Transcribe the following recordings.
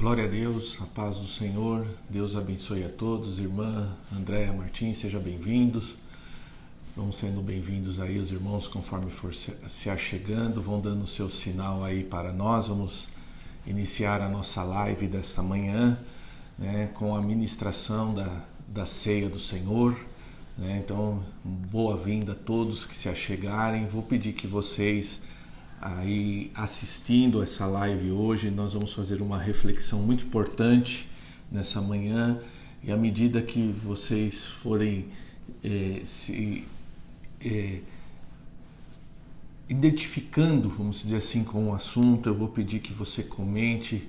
Glória a Deus, a paz do Senhor, Deus abençoe a todos. Irmã Andréa Martins, sejam bem-vindos. Vão sendo bem-vindos aí os irmãos conforme for se achegando, vão dando o seu sinal aí para nós. Vamos iniciar a nossa live desta manhã, né, com a ministração da ceia do Senhor. Então, boa-vinda a todos que se achegarem. Vou pedir que vocês aí assistindo essa live hoje, nós vamos fazer uma reflexão muito importante nessa manhã, e à medida que vocês forem identificando, vamos dizer assim, com o assunto, eu vou pedir que você comente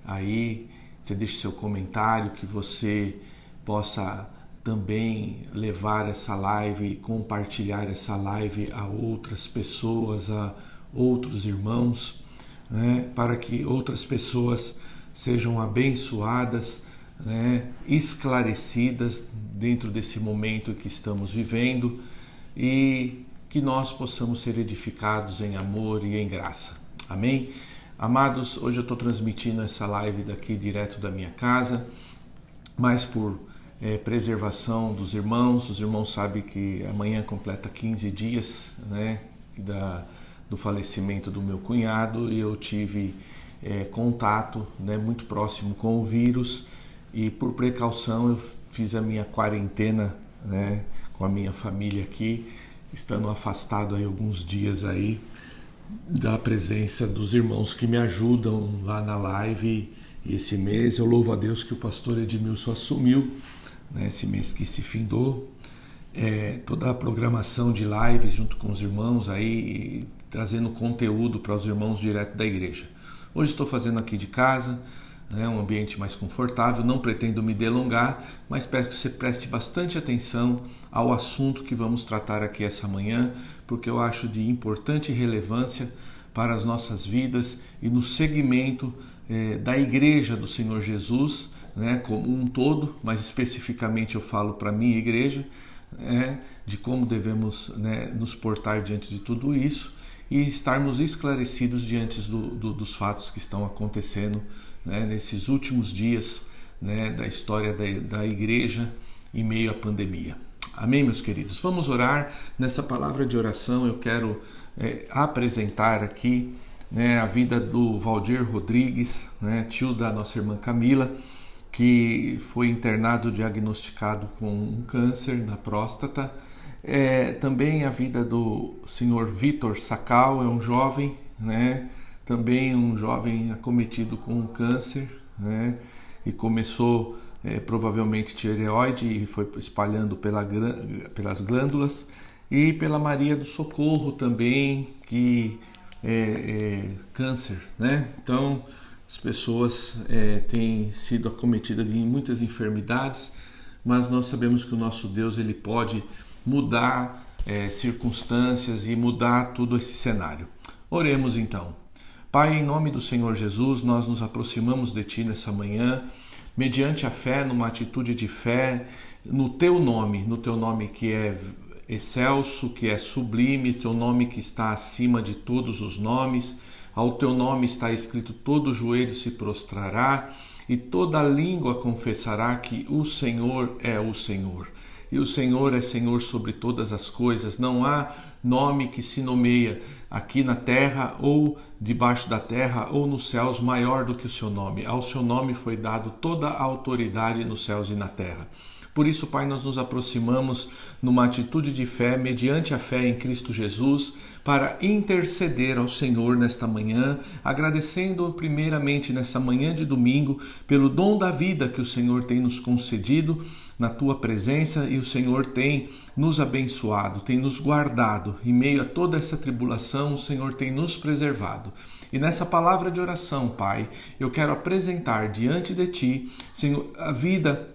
aí, você deixe seu comentário, que você possa também levar essa live e compartilhar essa live a outras pessoas, a outros irmãos, né, para que outras pessoas sejam abençoadas, né, esclarecidas dentro desse momento que estamos vivendo, e que nós possamos ser edificados em amor e em graça. Amém? Amados, hoje eu estou transmitindo essa live daqui direto da minha casa, mas por preservação dos irmãos. Os irmãos sabem que amanhã completa 15 dias, né, do falecimento do meu cunhado, e eu tive contato, né, muito próximo com o vírus, e por precaução eu fiz a minha quarentena, né, com a minha família aqui, estando afastado aí alguns dias aí da presença dos irmãos que me ajudam lá na live. E esse mês eu louvo a Deus que o pastor Edmilson assumiu, né, esse mês que se findou, toda a programação de lives junto com os irmãos aí, trazendo conteúdo para os irmãos direto da igreja. Hoje estou fazendo aqui de casa, né, um ambiente mais confortável, não pretendo me delongar, mas peço que você preste bastante atenção ao assunto que vamos tratar aqui essa manhã, porque eu acho de importante relevância para as nossas vidas e no segmento da igreja do Senhor Jesus, né, como um todo, mas especificamente eu falo para a minha igreja, de como devemos, né, nos portar diante de tudo isso e estarmos esclarecidos diante dos fatos que estão acontecendo, né, nesses últimos dias, né, da história da igreja em meio à pandemia. Amém, meus queridos? Vamos orar. Nessa palavra de oração eu quero apresentar aqui, né, a vida do Valdir Rodrigues, né, tio da nossa irmã Camila, que foi internado, diagnosticado com um câncer na próstata. Também a vida do senhor Vitor Sacal, é um jovem, né, também um jovem acometido com um câncer, né, e começou provavelmente tireoide e foi espalhando pelas glândulas. E pela Maria do Socorro também, que câncer, né? Então as pessoas têm sido acometidas de muitas enfermidades, mas nós sabemos que o nosso Deus, ele pode mudar circunstâncias e mudar todo esse cenário. Oremos então. Pai, em nome do Senhor Jesus, nós nos aproximamos de Ti nessa manhã, mediante a fé, numa atitude de fé, no Teu nome que é excelso, que é sublime, Teu nome que está acima de todos os nomes. Ao Teu nome está escrito: todo joelho se prostrará e toda língua confessará que o Senhor é o Senhor. E o Senhor é Senhor sobre todas as coisas. Não há nome que se nomeia aqui na terra ou debaixo da terra ou nos céus maior do que o Seu nome. Ao Seu nome foi dado toda a autoridade nos céus e na terra. Por isso, Pai, nós nos aproximamos numa atitude de fé, mediante a fé em Cristo Jesus, para interceder ao Senhor nesta manhã, agradecendo primeiramente nessa manhã de domingo pelo dom da vida que o Senhor tem nos concedido na Tua presença, e o Senhor tem nos abençoado, tem nos guardado. Em meio a toda essa tribulação, o Senhor tem nos preservado. E nessa palavra de oração, Pai, eu quero apresentar diante de Ti, Senhor, a vida,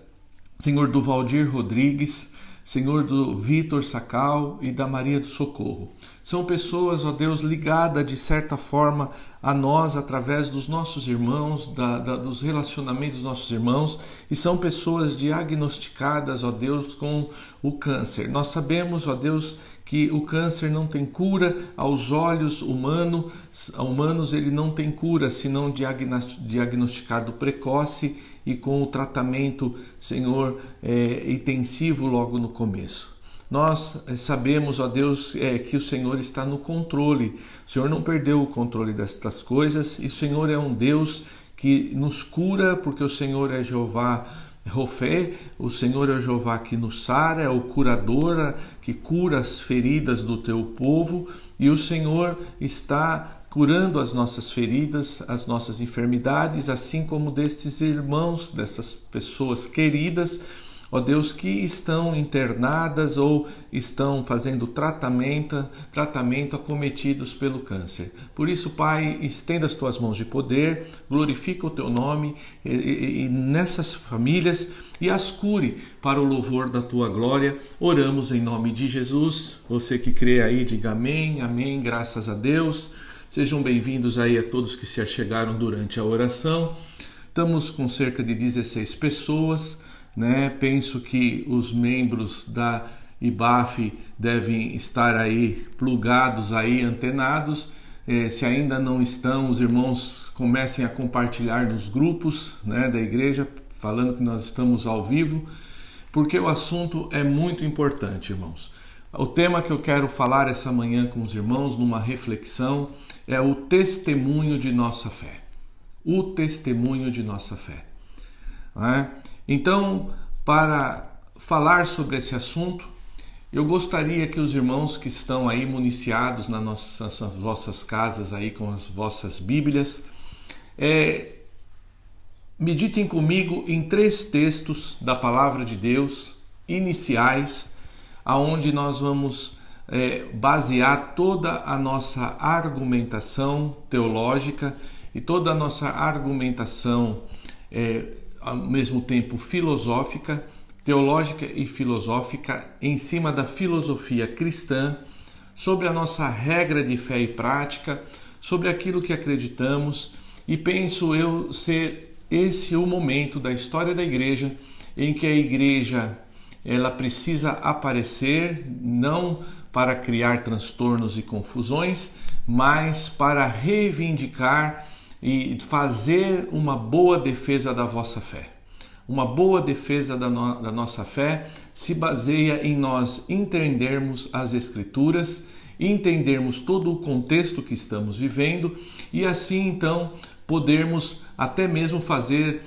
Senhor, do Valdir Rodrigues, Senhor, do Vitor Sacal e da Maria do Socorro. São pessoas, ó Deus, ligadas de certa forma a nós através dos nossos irmãos, dos relacionamentos dos nossos irmãos, e são pessoas diagnosticadas, ó Deus, com o câncer. Nós sabemos, ó Deus, que o câncer não tem cura aos olhos humanos, ele não tem cura, senão diagnosticado precoce e com o tratamento, Senhor, intensivo logo no começo. Nós sabemos, ó Deus, que o Senhor está no controle. O Senhor não perdeu o controle destas coisas e o Senhor é um Deus que nos cura, porque o Senhor é Jeová Rofé, o Senhor é o Jeová que nos sara, é o curador que cura as feridas do teu povo, e o Senhor está curando as nossas feridas, as nossas enfermidades, assim como destes irmãos, dessas pessoas queridas, ó Deus, que estão internadas ou estão fazendo tratamento acometidos pelo câncer. Por isso, Pai, estenda as tuas mãos de poder, glorifica o teu nome e nessas famílias e as cure para o louvor da tua glória. Oramos em nome de Jesus. Você que crê aí, diga amém, amém, graças a Deus. Sejam bem-vindos aí a todos que se achegaram durante a oração. Estamos com cerca de 16 pessoas. Penso que os membros da IBAF devem estar aí plugados, aí antenados. Se ainda não estão, os irmãos comecem a compartilhar nos grupos da igreja, falando que nós estamos ao vivo, porque o assunto é muito importante, irmãos. O tema que eu quero falar essa manhã com os irmãos, numa reflexão, é o testemunho de nossa fé. O testemunho de nossa fé. Então, para falar sobre esse assunto, eu gostaria que os irmãos que estão aí municiados nas vossas casas aí com as vossas Bíblias, meditem comigo em 3 textos da Palavra de Deus iniciais, aonde nós vamos basear toda a nossa argumentação teológica e toda a nossa argumentação ao mesmo tempo filosófica, teológica e filosófica, em cima da filosofia cristã, sobre a nossa regra de fé e prática, sobre aquilo que acreditamos, e penso eu ser esse o momento da história da igreja em que a igreja ela precisa aparecer, não para criar transtornos e confusões, mas para reivindicar e fazer uma boa defesa da vossa fé. Uma boa defesa da nossa fé se baseia em nós entendermos as Escrituras, entendermos todo o contexto que estamos vivendo e assim então podermos até mesmo fazer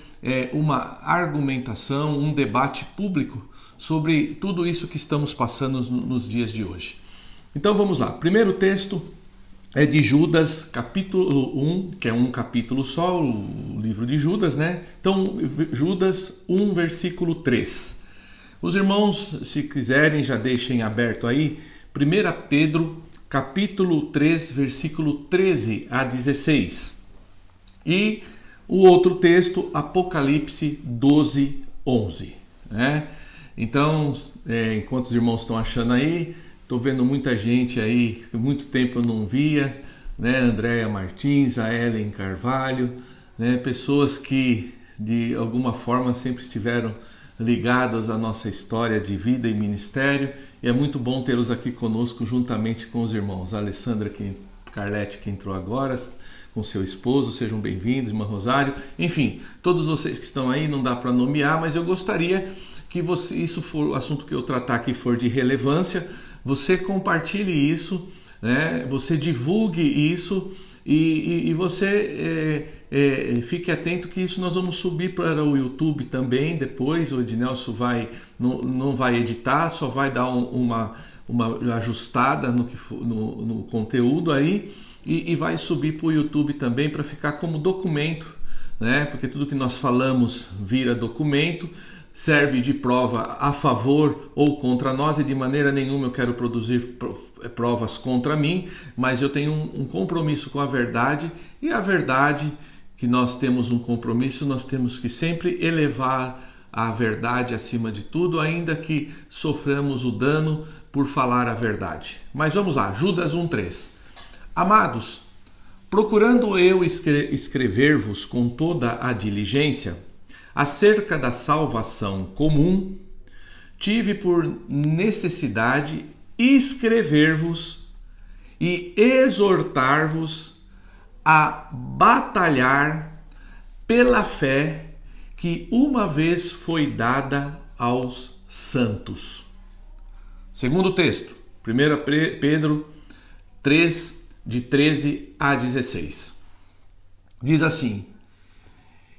uma argumentação, um debate público sobre tudo isso que estamos passando nos dias de hoje. Então vamos lá. Primeiro texto é de Judas, capítulo 1, que é um capítulo só, o livro de Judas, Então, Judas 1, versículo 3. Os irmãos, se quiserem, já deixem aberto aí, 1 Pedro, capítulo 3, versículo 13 a 16. E o outro texto, Apocalipse 12, 11. Então, enquanto os irmãos estão achando aí, estou vendo muita gente aí, que muito tempo eu não via, Andréia Martins, a Ellen Carvalho, pessoas que de alguma forma sempre estiveram ligadas à nossa história de vida e ministério, e é muito bom tê-los aqui conosco juntamente com os irmãos. A Alessandra Carletti, que entrou agora, com seu esposo, sejam bem-vindos, irmã Rosário, enfim, todos vocês que estão aí, não dá para nomear, mas eu gostaria que isso for o assunto que eu tratar aqui for de relevância, você compartilhe isso, você divulgue isso e você fique atento que isso nós vamos subir para o YouTube também depois. O Ednelson não vai editar, só vai dar uma ajustada no conteúdo aí e vai subir para o YouTube também para ficar como documento, porque tudo que nós falamos vira documento, serve de prova a favor ou contra nós, e de maneira nenhuma eu quero produzir provas contra mim, mas eu tenho um compromisso com a verdade, e a verdade que nós temos um compromisso, nós temos que sempre elevar a verdade acima de tudo, ainda que soframos o dano por falar a verdade. Mas vamos lá, Judas 1,3. Amados, procurando eu escrever-vos com toda a diligência acerca da salvação comum, tive por necessidade escrever-vos e exortar-vos a batalhar pela fé que uma vez foi dada aos santos. Segundo texto, 1 Pedro 3, de 13 a 16. Diz assim: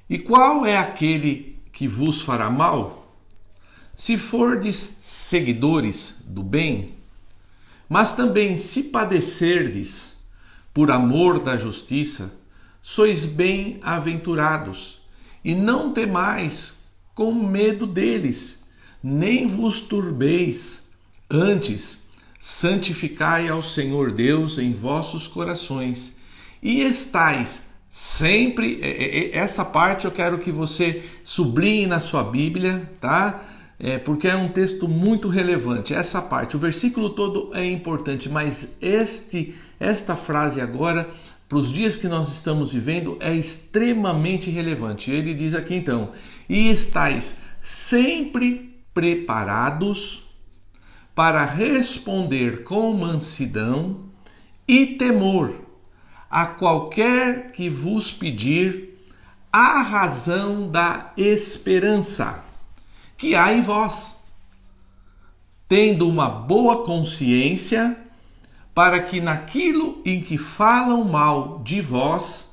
E qual é aquele que vos fará mal? Se fordes seguidores do bem, mas também se padecerdes por amor da justiça, sois bem-aventurados, e não temais com medo deles, nem vos turbeis. Antes, santificai ao Senhor Deus em vossos corações, e estais sempre... Essa parte eu quero que você sublinhe na sua Bíblia, tá? Porque é um texto muito relevante. Essa parte, o versículo todo é importante, mas esta frase agora, para os dias que nós estamos vivendo, é extremamente relevante. Ele diz aqui então: e estais sempre preparados para responder com mansidão e temor a qualquer que vos pedir a razão da esperança que há em vós, tendo uma boa consciência, para que naquilo em que falam mal de vós,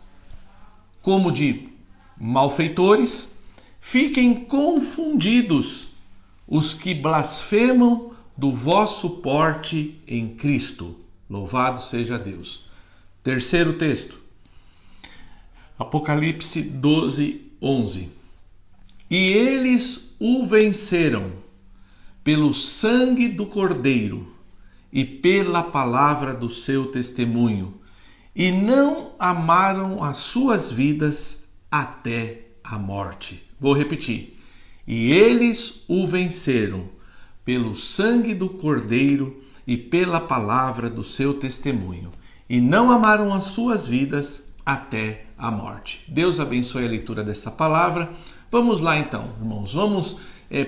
como de malfeitores, fiquem confundidos os que blasfemam do vosso porte em Cristo. Louvado seja Deus. Terceiro texto, Apocalipse 12, 11. E eles o venceram pelo sangue do Cordeiro e pela palavra do seu testemunho, e não amaram as suas vidas até a morte. Vou repetir. E eles o venceram pelo sangue do Cordeiro e pela palavra do seu testemunho, e não amaram as suas vidas até a morte. Deus abençoe a leitura dessa palavra. Vamos lá então, irmãos, vamos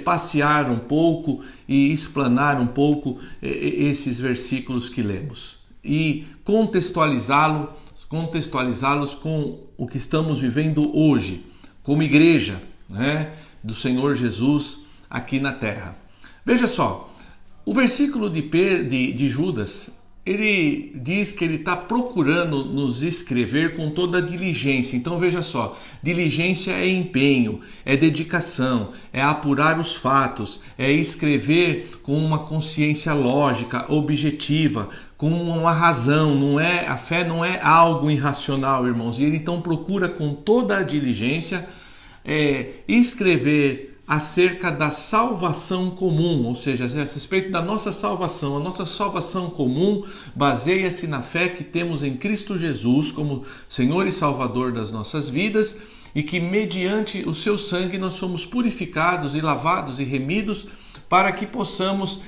passear um pouco e explanar um pouco esses versículos que lemos e contextualizá-los com o que estamos vivendo hoje, como igreja, né, do Senhor Jesus aqui na terra. Veja só, o versículo de Judas, ele diz que ele está procurando nos escrever com toda a diligência. Então veja só, diligência é empenho, é dedicação, é apurar os fatos, é escrever com uma consciência lógica, objetiva, com uma razão. A fé não é algo irracional, irmãos. E ele então procura com toda a diligência escrever acerca da salvação comum, ou seja, a respeito da nossa salvação. A nossa salvação comum baseia-se na fé que temos em Cristo Jesus como Senhor e Salvador das nossas vidas, e que mediante o seu sangue nós somos purificados e lavados e remidos para que possamos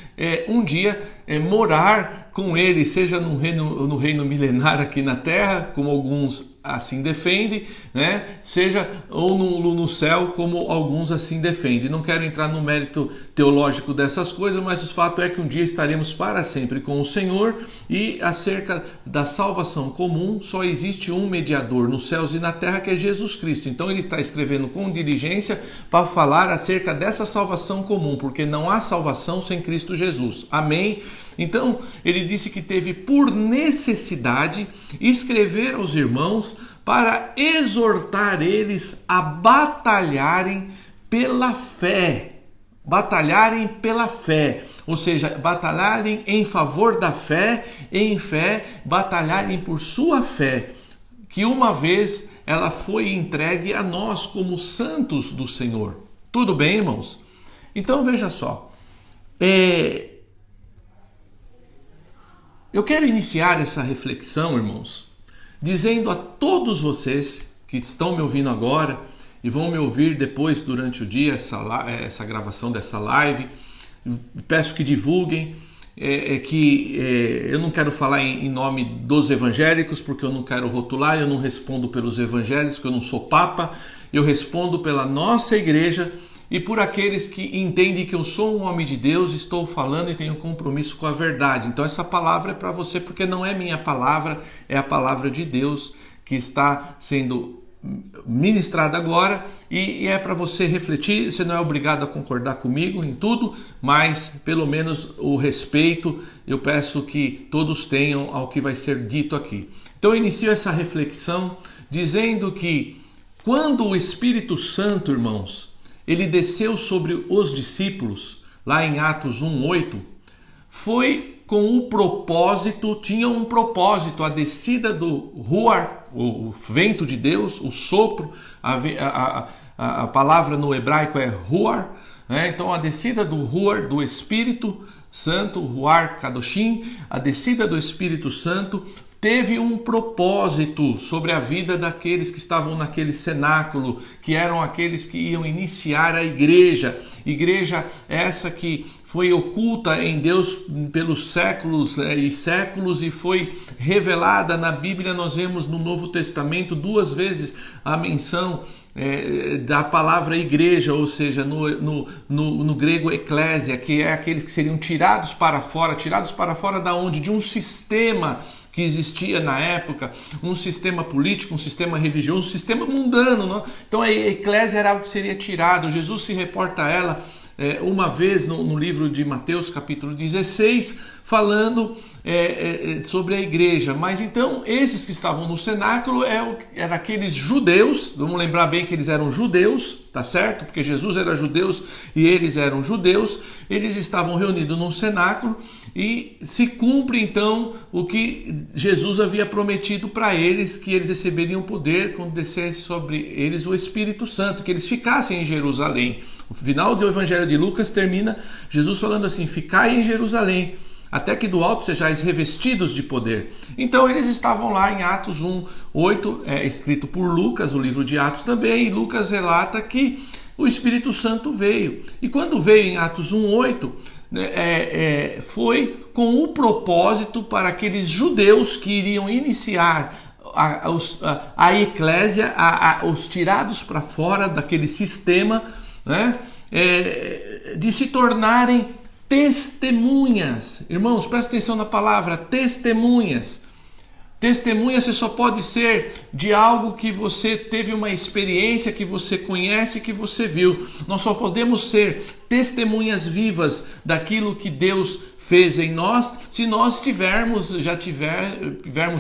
um dia morar com Ele, seja no reino milenar aqui na terra, como alguns assim defendem, né? Seja ou no céu, como alguns assim defendem. Não quero entrar no mérito teológico dessas coisas, mas o fato é que um dia estaremos para sempre com o Senhor. E acerca da salvação comum, só existe um mediador nos céus e na terra, que é Jesus Cristo. Então ele está escrevendo com diligência para falar acerca dessa salvação comum, porque não há salvação sem Cristo Jesus. Amém? Então, ele disse que teve por necessidade escrever aos irmãos para exortar eles a batalharem pela fé. Batalharem pela fé, ou seja, batalharem em favor da fé, em fé, batalharem por sua fé, que uma vez ela foi entregue a nós como santos do Senhor. Tudo bem, irmãos? Então, veja só. Eu quero iniciar essa reflexão, irmãos, dizendo a todos vocês que estão me ouvindo agora e vão me ouvir depois durante o dia, essa gravação dessa live, peço que divulguem, eu não quero falar em nome dos evangélicos, porque eu não quero rotular, eu não respondo pelos evangélicos, porque eu não sou papa, eu respondo pela nossa igreja, e por aqueles que entendem que eu sou um homem de Deus, estou falando e tenho compromisso com a verdade. Então essa palavra é para você, porque não é minha palavra, é a palavra de Deus que está sendo ministrada agora, e é para você refletir. Você não é obrigado a concordar comigo em tudo, mas pelo menos o respeito eu peço que todos tenham ao que vai ser dito aqui. Então eu inicio essa reflexão dizendo que quando o Espírito Santo, irmãos, ele desceu sobre os discípulos, lá em Atos 1:8, foi com o propósito, tinha um propósito, a descida do Ruar, o vento de Deus, o sopro, a palavra no hebraico é Ruar, né? Então a descida do Ruar, do Espírito Santo, Ruar Kadoshim, a descida do Espírito Santo, teve um propósito sobre a vida daqueles que estavam naquele cenáculo, que eram aqueles que iam iniciar a igreja. Igreja essa que foi oculta em Deus pelos séculos e séculos e foi revelada na Bíblia. Nós vemos no Novo Testamento 2 vezes a menção da palavra igreja, ou seja, no grego eclésia, que é aqueles que seriam tirados para fora da onde? De um sistema que existia na época, um sistema político, um sistema religioso, um sistema mundano, não? Então a eclésia era algo que seria tirado. Jesus se reporta a ela uma vez no livro de Mateus, capítulo 16, falando sobre a igreja. Mas então, esses que estavam no cenáculo eram aqueles judeus, vamos lembrar bem que eles eram judeus, tá certo? Porque Jesus era judeu e eles eram judeus, eles estavam reunidos num cenáculo e se cumpre então o que Jesus havia prometido para eles, que eles receberiam poder quando descesse sobre eles o Espírito Santo, que eles ficassem em Jerusalém. O final do Evangelho de Lucas termina Jesus falando assim: ficai em Jerusalém, até que do alto sejais revestidos de poder. Então eles estavam lá em Atos 1:8, escrito por Lucas, o livro de Atos também, e Lucas relata que o Espírito Santo veio. E quando veio em Atos 1:8, foi com o propósito para aqueles judeus que iriam iniciar a eclésia, os tirados para fora daquele sistema, né, de se tornarem testemunhas. Irmãos, presta atenção na palavra testemunhas. Testemunha você só pode ser de algo que você teve uma experiência, que você conhece, que você viu. Nós só podemos ser testemunhas vivas daquilo que Deus fez em nós, se nós tivermos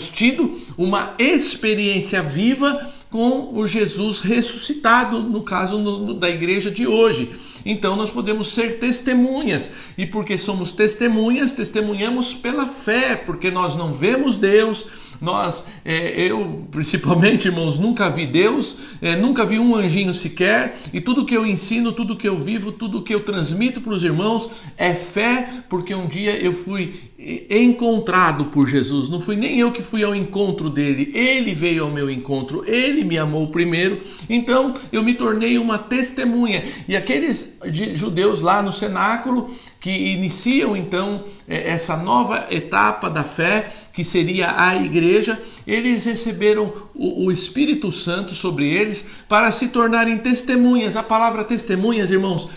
tido uma experiência viva com o Jesus ressuscitado, no caso da igreja de hoje. Então nós podemos ser testemunhas, e porque somos testemunhas, testemunhamos pela fé, porque nós não vemos Deus. Eu principalmente, irmãos, nunca vi Deus, nunca vi um anjinho sequer, e tudo que eu ensino, tudo que eu vivo, tudo que eu transmito para os irmãos é fé, porque um dia eu fui encontrado por Jesus. Não fui nem eu que fui ao encontro dele, ele veio ao meu encontro, ele me amou primeiro, então eu me tornei uma testemunha. E aqueles judeus lá no cenáculo que iniciam então essa nova etapa da fé, que seria a igreja, eles receberam o Espírito Santo sobre eles para se tornarem testemunhas. A palavra testemunhas, irmãos,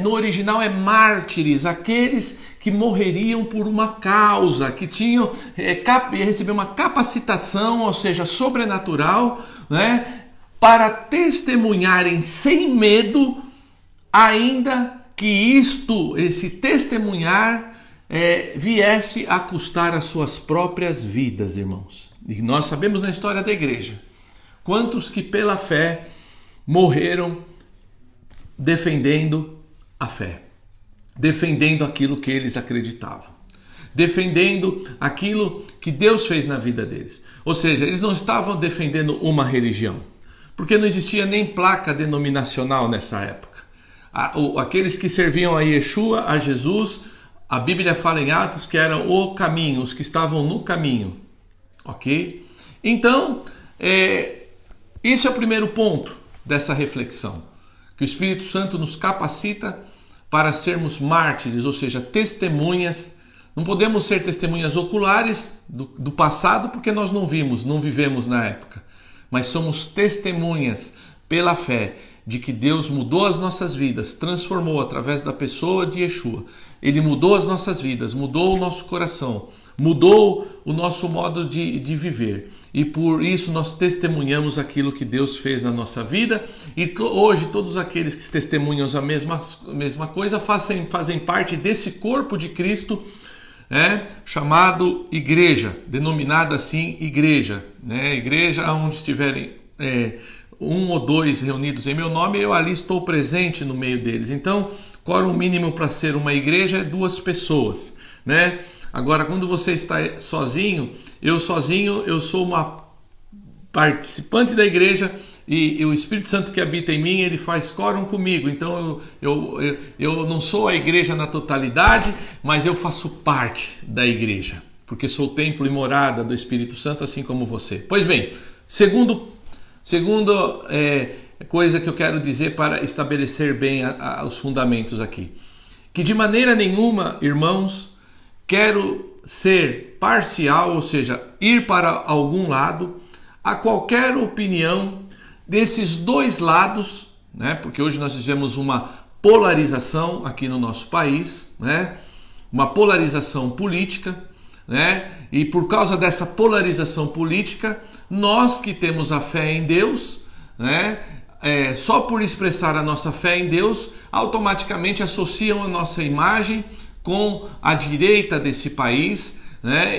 no original é mártires, aqueles que morreriam por uma causa, que tinham receber uma capacitação, ou seja, sobrenatural, né, para testemunharem sem medo, ainda que esse testemunhar viesse a custar as suas próprias vidas, irmãos. E nós sabemos na história da igreja quantos que pela fé morreram defendendo a fé, defendendo aquilo que eles acreditavam, defendendo aquilo que Deus fez na vida deles. Ou seja, eles não estavam defendendo uma religião, porque não existia nem placa denominacional nessa época. Aqueles que serviam a Yeshua, a Jesus, a Bíblia fala em Atos que eram o caminho, os que estavam no caminho, ok? Então, esse é o primeiro ponto dessa reflexão, que o Espírito Santo nos capacita para sermos mártires, ou seja, testemunhas. Não podemos ser testemunhas oculares do passado, porque nós não vivemos na época, mas somos testemunhas pela fé. de que Deus mudou as nossas vidas, transformou através da pessoa de Yeshua. Ele mudou as nossas vidas, mudou o nosso coração, mudou o nosso modo de viver. E por isso nós testemunhamos aquilo que Deus fez na nossa vida. E hoje todos aqueles que testemunham a mesma coisa fazem parte desse corpo de Cristo, chamado igreja, denominada assim igreja. Igreja onde estiverem um ou dois reunidos em meu nome, eu ali estou presente no meio deles. Então, quórum mínimo para ser uma igreja é 2 pessoas, Agora, quando você está sozinho, eu sou uma participante da igreja e o Espírito Santo que habita em mim, ele faz quórum comigo. Então, eu não sou a igreja na totalidade, mas eu faço parte da igreja, porque sou templo e morada do Espírito Santo, assim como você. Pois bem, segundo coisa que eu quero dizer para estabelecer bem os fundamentos aqui. Que de maneira nenhuma, irmãos, quero ser parcial, ou seja, ir para algum lado, a qualquer opinião desses 2 lados, porque hoje nós vivemos uma polarização aqui no nosso país, uma polarização política, e por causa dessa polarização política, nós que temos a fé em Deus, só por expressar a nossa fé em Deus, automaticamente associam a nossa imagem com a direita desse país,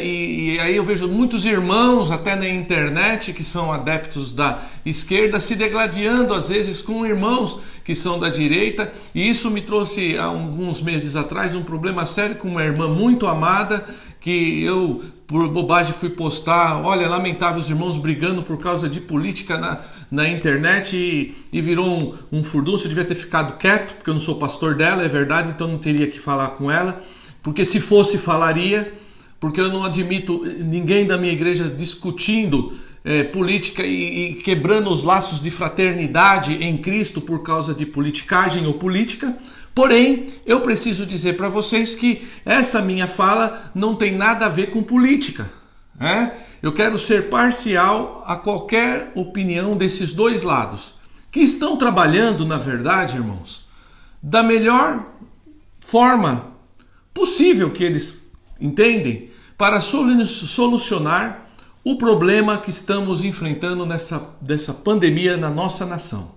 e aí eu vejo muitos irmãos até na internet que são adeptos da esquerda se degladiando às vezes com irmãos que são da direita, e isso me trouxe há alguns meses atrás um problema sério com uma irmã muito amada, que eu por bobagem fui postar, olha, lamentável, os irmãos brigando por causa de política na internet, e virou um furdunço. Eu devia ter ficado quieto, porque eu não sou pastor dela, é verdade, então não teria que falar com ela, porque se fosse falaria, porque eu não admito ninguém da minha igreja discutindo política e quebrando os laços de fraternidade em Cristo por causa de politicagem ou política. Porém, eu preciso dizer para vocês que essa minha fala não tem nada a ver com política. Eu quero ser parcial a qualquer opinião desses 2 lados, que estão trabalhando, na verdade, irmãos, da melhor forma possível que eles entendem para solucionar o problema que estamos enfrentando dessa pandemia na nossa nação.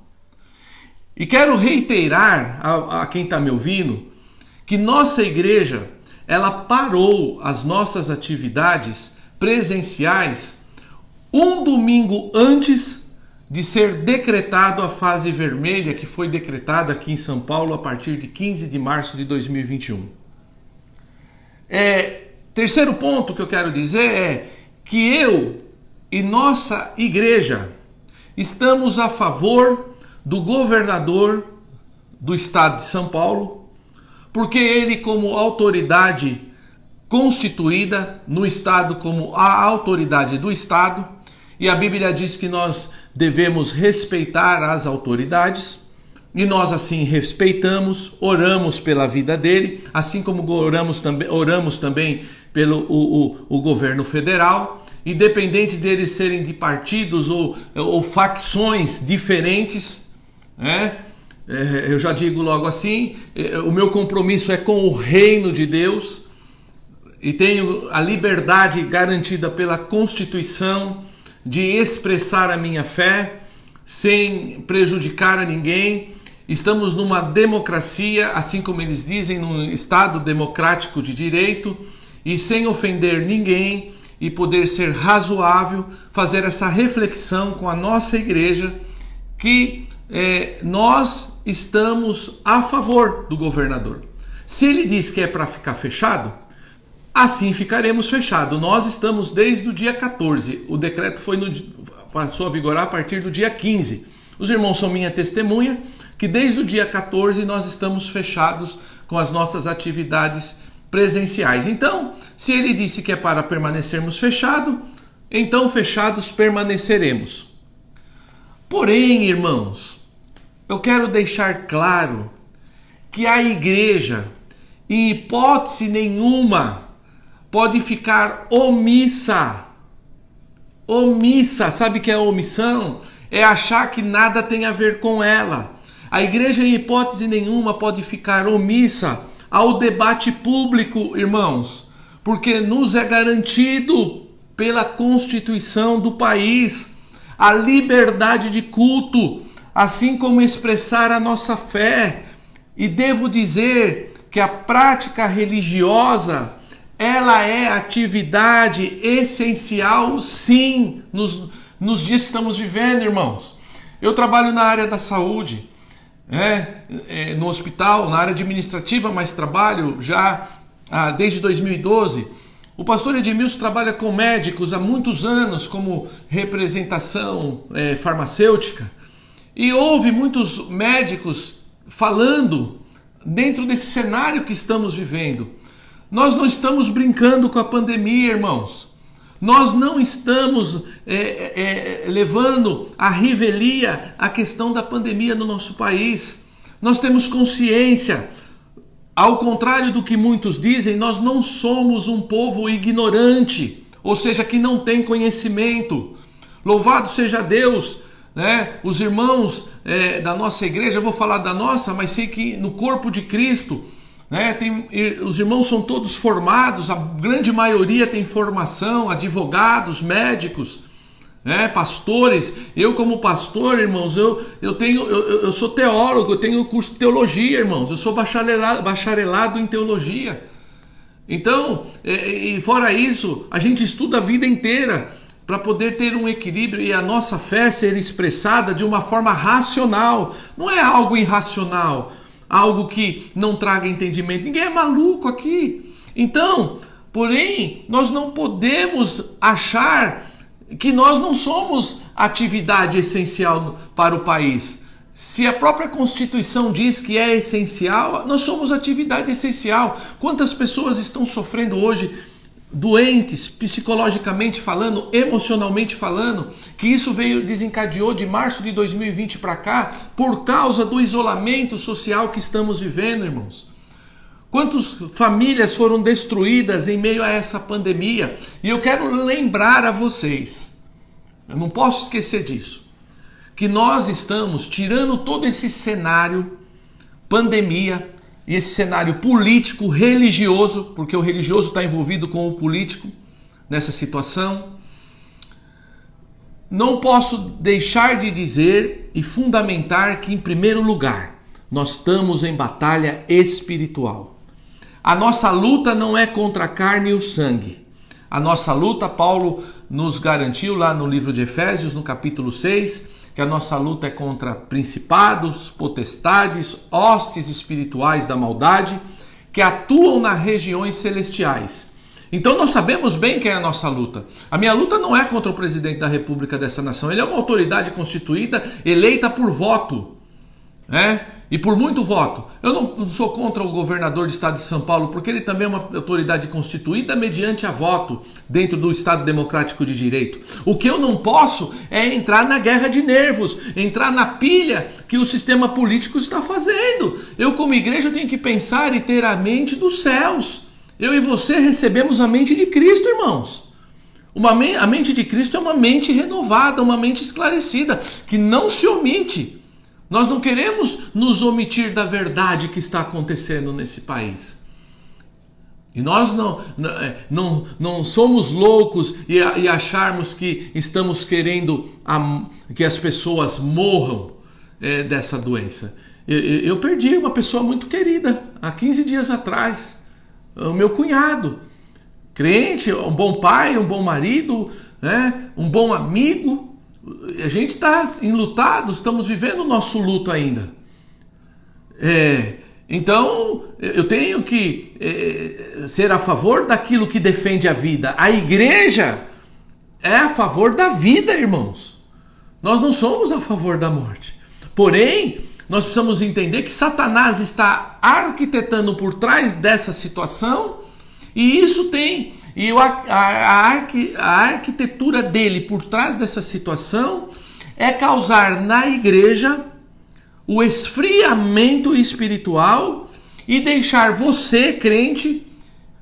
E quero reiterar a quem está me ouvindo que nossa igreja, ela parou as nossas atividades presenciais um domingo antes de ser decretado a fase vermelha, que foi decretada aqui em São Paulo a partir de 15 de março de 2021. Terceiro ponto que eu quero dizer é que eu e nossa igreja estamos a favor do governador do estado de São Paulo, porque ele, como autoridade constituída no estado, como a autoridade do estado, e a Bíblia diz que nós devemos respeitar as autoridades, e nós assim respeitamos, oramos pela vida dele, assim como oramos também pelo o governo federal, independente deles serem de partidos ou facções diferentes, eu já digo logo assim, o meu compromisso é com o reino de Deus e tenho a liberdade garantida pela Constituição de expressar a minha fé sem prejudicar a ninguém. Estamos numa democracia, assim como eles dizem, num Estado democrático de direito, e sem ofender ninguém, e poder ser razoável, fazer essa reflexão com a nossa igreja, que nós estamos a favor do governador. Se ele diz que é para ficar fechado, assim ficaremos fechados. Nós estamos desde o dia 14, o decreto passou a vigorar a partir do dia 15. Os irmãos são minha testemunha, que desde o dia 14 nós estamos fechados com as nossas atividades presenciais. Então, se ele disse que é para permanecermos fechados, então fechados permaneceremos. Porém, irmãos, eu quero deixar claro que a igreja, em hipótese nenhuma, pode ficar omissa. Omissa, sabe o que é omissão? É achar que nada tem a ver com ela. A igreja, em hipótese nenhuma, pode ficar omissa ao debate público, irmãos, porque nos é garantido pela Constituição do país a liberdade de culto, assim como expressar a nossa fé. E devo dizer que a prática religiosa, ela é atividade essencial, sim, nos dias que estamos vivendo, irmãos. Eu trabalho na área da saúde, no hospital, na área administrativa, mas trabalho já desde 2012. O pastor Edmilson trabalha com médicos há muitos anos como representação farmacêutica, e houve muitos médicos falando dentro desse cenário que estamos vivendo. Nós não estamos brincando com a pandemia, irmãos. Nós não estamos levando à revelia a questão da pandemia no nosso país. Nós temos consciência. Ao contrário do que muitos dizem, nós não somos um povo ignorante, ou seja, que não tem conhecimento. Louvado seja Deus, né? Os irmãos da nossa igreja, eu vou falar da nossa, mas sei que no corpo de Cristo, né, os irmãos são todos formados, a grande maioria tem formação, advogados, médicos, pastores. Eu, como pastor, irmãos, eu sou teólogo, eu tenho curso de teologia, irmãos, eu sou bacharelado em teologia. Então, e fora isso, a gente estuda a vida inteira para poder ter um equilíbrio e a nossa fé ser expressada de uma forma racional, não é algo irracional, algo que não traga entendimento. Ninguém é maluco aqui. Então, porém, nós não podemos achar que nós não somos atividade essencial para o país. Se a própria Constituição diz que é essencial, nós somos atividade essencial. Quantas pessoas estão sofrendo hoje, doentes, psicologicamente falando, emocionalmente falando, que isso desencadeou de março de 2020 para cá, por causa do isolamento social que estamos vivendo, irmãos. Quantas famílias foram destruídas em meio a essa pandemia? E eu quero lembrar a vocês, eu não posso esquecer disso, que nós estamos tirando todo esse cenário, pandemia, e esse cenário político, religioso, porque o religioso está envolvido com o político nessa situação. Não posso deixar de dizer e fundamentar que, em primeiro lugar, nós estamos em batalha espiritual. A nossa luta não é contra a carne e o sangue. A nossa luta, Paulo nos garantiu lá no livro de Efésios, no capítulo 6, que a nossa luta é contra principados, potestades, hostes espirituais da maldade, que atuam nas regiões celestiais. Então nós sabemos bem quem é a nossa luta. A minha luta não é contra o presidente da República dessa nação. Ele é uma autoridade constituída, eleita por voto, e por muito voto. Eu não sou contra o governador do estado de São Paulo, porque ele também é uma autoridade constituída mediante a voto dentro do Estado Democrático de Direito. O que eu não posso é entrar na guerra de nervos, entrar na pilha que o sistema político está fazendo. Eu, como igreja, tenho que pensar e ter a mente dos céus. Eu e você recebemos a mente de Cristo, irmãos. A mente de Cristo é uma mente renovada, uma mente esclarecida, que não se omite. Nós não queremos nos omitir da verdade que está acontecendo nesse país. E nós não somos loucos e acharmos que estamos querendo que as pessoas morram dessa doença. Eu perdi uma pessoa muito querida há 15 dias atrás. O meu cunhado, crente, um bom pai, um bom marido, um bom amigo. A gente está enlutado, estamos vivendo o nosso luto ainda. Então, eu tenho que ser a favor daquilo que defende a vida. A igreja é a favor da vida, irmãos. Nós não somos a favor da morte. Porém, nós precisamos entender que Satanás está arquitetando por trás dessa situação, e isso tem... E a arquitetura dele por trás dessa situação é causar na igreja o esfriamento espiritual e deixar você, crente,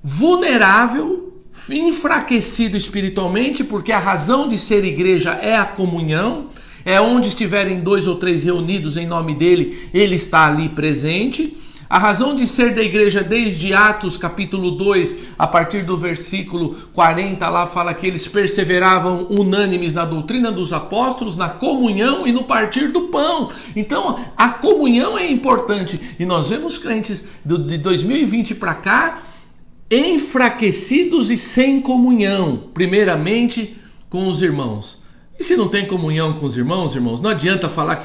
vulnerável, enfraquecido espiritualmente, porque a razão de ser igreja é a comunhão, É onde estiverem 2 ou 3 reunidos em nome dele, ele está ali presente. A razão de ser da igreja desde Atos capítulo 2, a partir do versículo 40, lá fala que eles perseveravam unânimes na doutrina dos apóstolos, na comunhão e no partir do pão. Então a comunhão é importante, e nós vemos crentes de 2020 para cá enfraquecidos e sem comunhão, primeiramente com os irmãos. E se não tem comunhão com os irmãos, não adianta falar que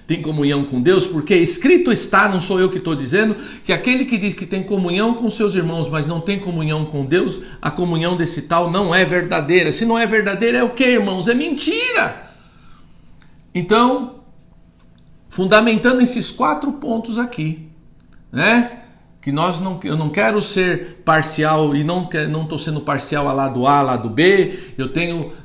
tem comunhão com Deus, porque escrito está, não sou eu que estou dizendo, que aquele que diz que tem comunhão com seus irmãos, mas não tem comunhão com Deus, a comunhão desse tal não é verdadeira. Se não é verdadeira, é o que, irmãos? É mentira! Então, fundamentando esses 4 pontos aqui, né? Que eu não quero ser parcial, e não estou sendo parcial a lado A, lado B,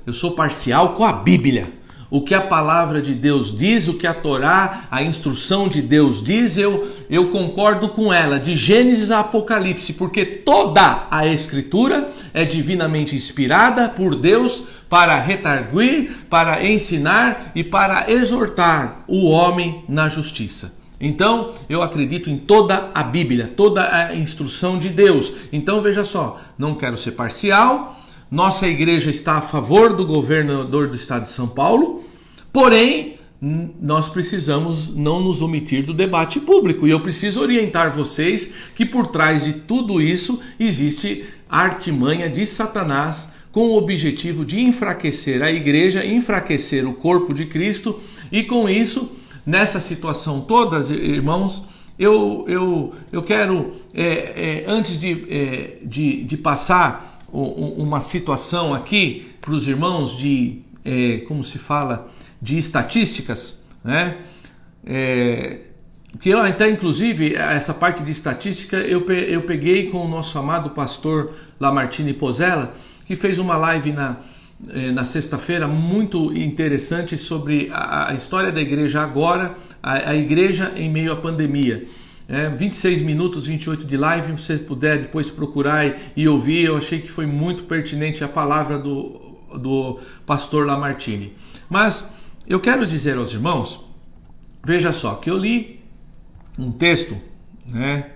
eu sou parcial com a Bíblia. O que a palavra de Deus diz, o que a Torá, a instrução de Deus diz, eu concordo com ela, de Gênesis a Apocalipse, porque toda a Escritura é divinamente inspirada por Deus para redarguir, para ensinar e para exortar o homem na justiça. Então, eu acredito em toda a Bíblia, toda a instrução de Deus. Então, veja só, não quero ser parcial, nossa igreja está a favor do governador do estado de São Paulo, porém, nós precisamos não nos omitir do debate público. E eu preciso orientar vocês que por trás de tudo isso existe a artimanha de Satanás com o objetivo de enfraquecer a igreja, enfraquecer o corpo de Cristo, e com isso... Nessa situação toda, irmãos, eu quero, antes de passar uma situação aqui para os irmãos de estatísticas, né? Que até inclusive essa parte de estatística eu peguei com o nosso amado pastor Lamartine Pozella, que fez uma live na sexta-feira muito interessante sobre a história da igreja agora, a igreja em meio à pandemia. 26 minutos, 28 de live, se você puder depois procurar e ouvir, eu achei que foi muito pertinente a palavra do pastor Lamartine. Mas eu quero dizer aos irmãos, veja só, que eu li um texto, né,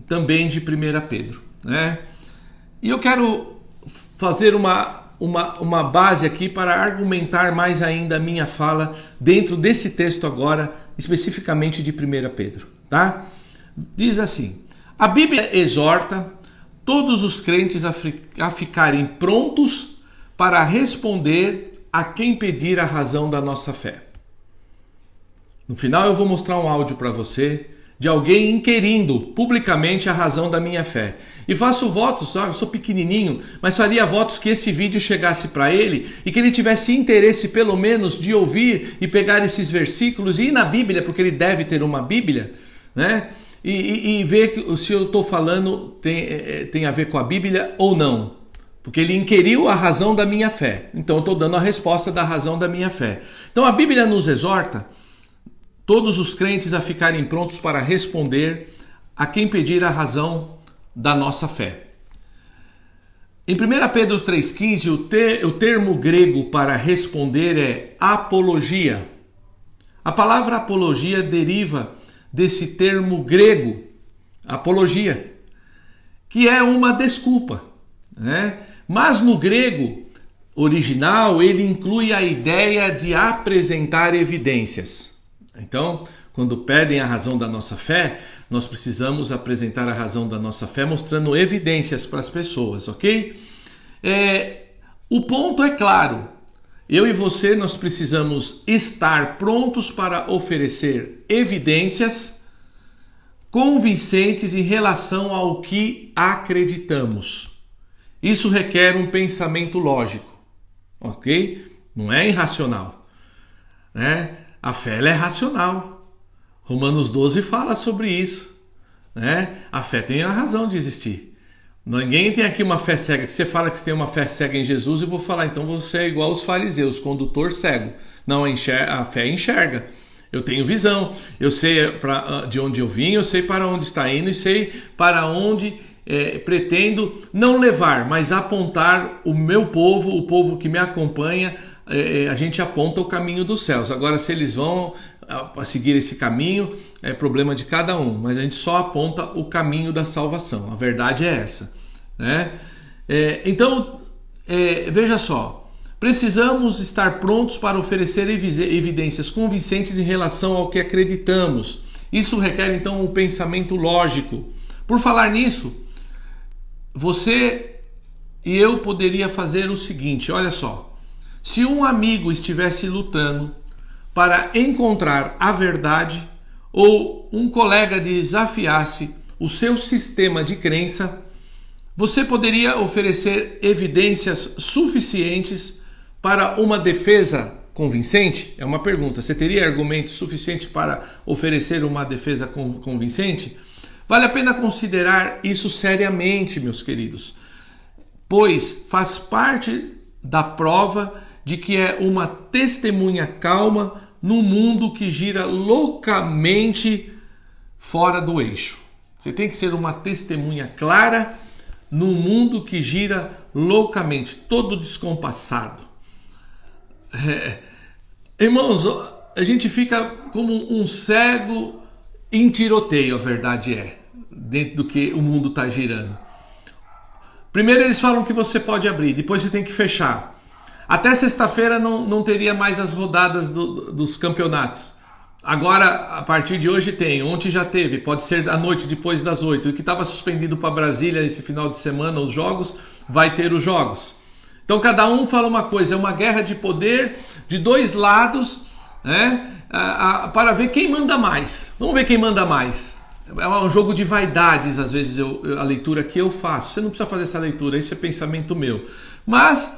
também de 1 Pedro, né, e eu quero fazer uma base aqui para argumentar mais ainda a minha fala dentro desse texto agora, especificamente de 1 Pedro, tá? Diz assim: a Bíblia exorta todos os crentes a ficarem prontos para responder a quem pedir a razão da nossa fé. No final eu vou mostrar um áudio para você de alguém inquirindo publicamente a razão da minha fé. E faço votos, eu sou pequenininho, mas faria votos que esse vídeo chegasse para ele e que ele tivesse interesse pelo menos de ouvir e pegar esses versículos e ir na Bíblia, porque ele deve ter uma Bíblia, né? E ver se eu estou falando tem a ver com a Bíblia ou não. Porque ele inquiriu a razão da minha fé. Então eu estou dando a resposta da razão da minha fé. Então a Bíblia nos exorta todos os crentes a ficarem prontos para responder a quem pedir a razão da nossa fé. Em 1 Pedro 3,15, o termo grego para responder é apologia. A palavra apologia deriva desse termo grego, apologia, que é uma desculpa, né? Mas no grego original ele inclui a ideia de apresentar evidências. Então, quando pedem a razão da nossa fé, nós precisamos apresentar a razão da nossa fé mostrando evidências para as pessoas, ok? O ponto é claro. Eu e você, nós precisamos estar prontos para oferecer evidências convincentes em relação ao que acreditamos. Isso requer um pensamento lógico, ok? Não é irracional, né? A fé ela é racional. Romanos 12 fala sobre isso, né? A fé tem a razão de existir. Ninguém tem aqui uma fé cega. Que você fala que você tem uma fé cega em Jesus, eu vou falar, então você é igual aos fariseus, condutor cego. Não, a fé enxerga. Eu tenho visão, eu sei de onde eu vim, eu sei para onde está indo e sei para onde pretendo não levar, mas apontar o meu povo, o povo que me acompanha, a gente aponta o caminho dos céus. Agora, se eles vão a seguir esse caminho, é problema de cada um, mas a gente só aponta o caminho da salvação. A verdade é essa, né? Então, veja só, precisamos estar prontos para oferecer evidências convincentes em relação ao que acreditamos. Isso requer, então, um pensamento lógico. Por falar nisso, você e eu poderia fazer o seguinte, olha só. Se um amigo estivesse lutando para encontrar a verdade ou um colega desafiasse o seu sistema de crença, você poderia oferecer evidências suficientes para uma defesa convincente? É uma pergunta. Você teria argumentos suficientes para oferecer uma defesa convincente? Vale a pena considerar isso seriamente, meus queridos, pois faz parte da prova de que é uma testemunha calma num mundo que gira loucamente fora do eixo. Você tem que ser uma testemunha clara num mundo que gira loucamente, todo descompassado. Irmãos, a gente fica como um cego em tiroteio, a verdade é, dentro do que o mundo está girando. Primeiro eles falam que você pode abrir, depois você tem que fechar. Até sexta-feira não teria mais as rodadas dos campeonatos. Agora, a partir de hoje tem, ontem já teve, pode ser à noite depois das 8. O que estava suspendido para Brasília esse final de semana, os jogos, vai ter os jogos. Então cada um fala uma coisa, é uma guerra de poder de dois lados, né, para ver quem manda mais. Vamos ver quem manda mais. É um jogo de vaidades, às vezes, a leitura que eu faço. Você não precisa fazer essa leitura, isso é pensamento meu. Mas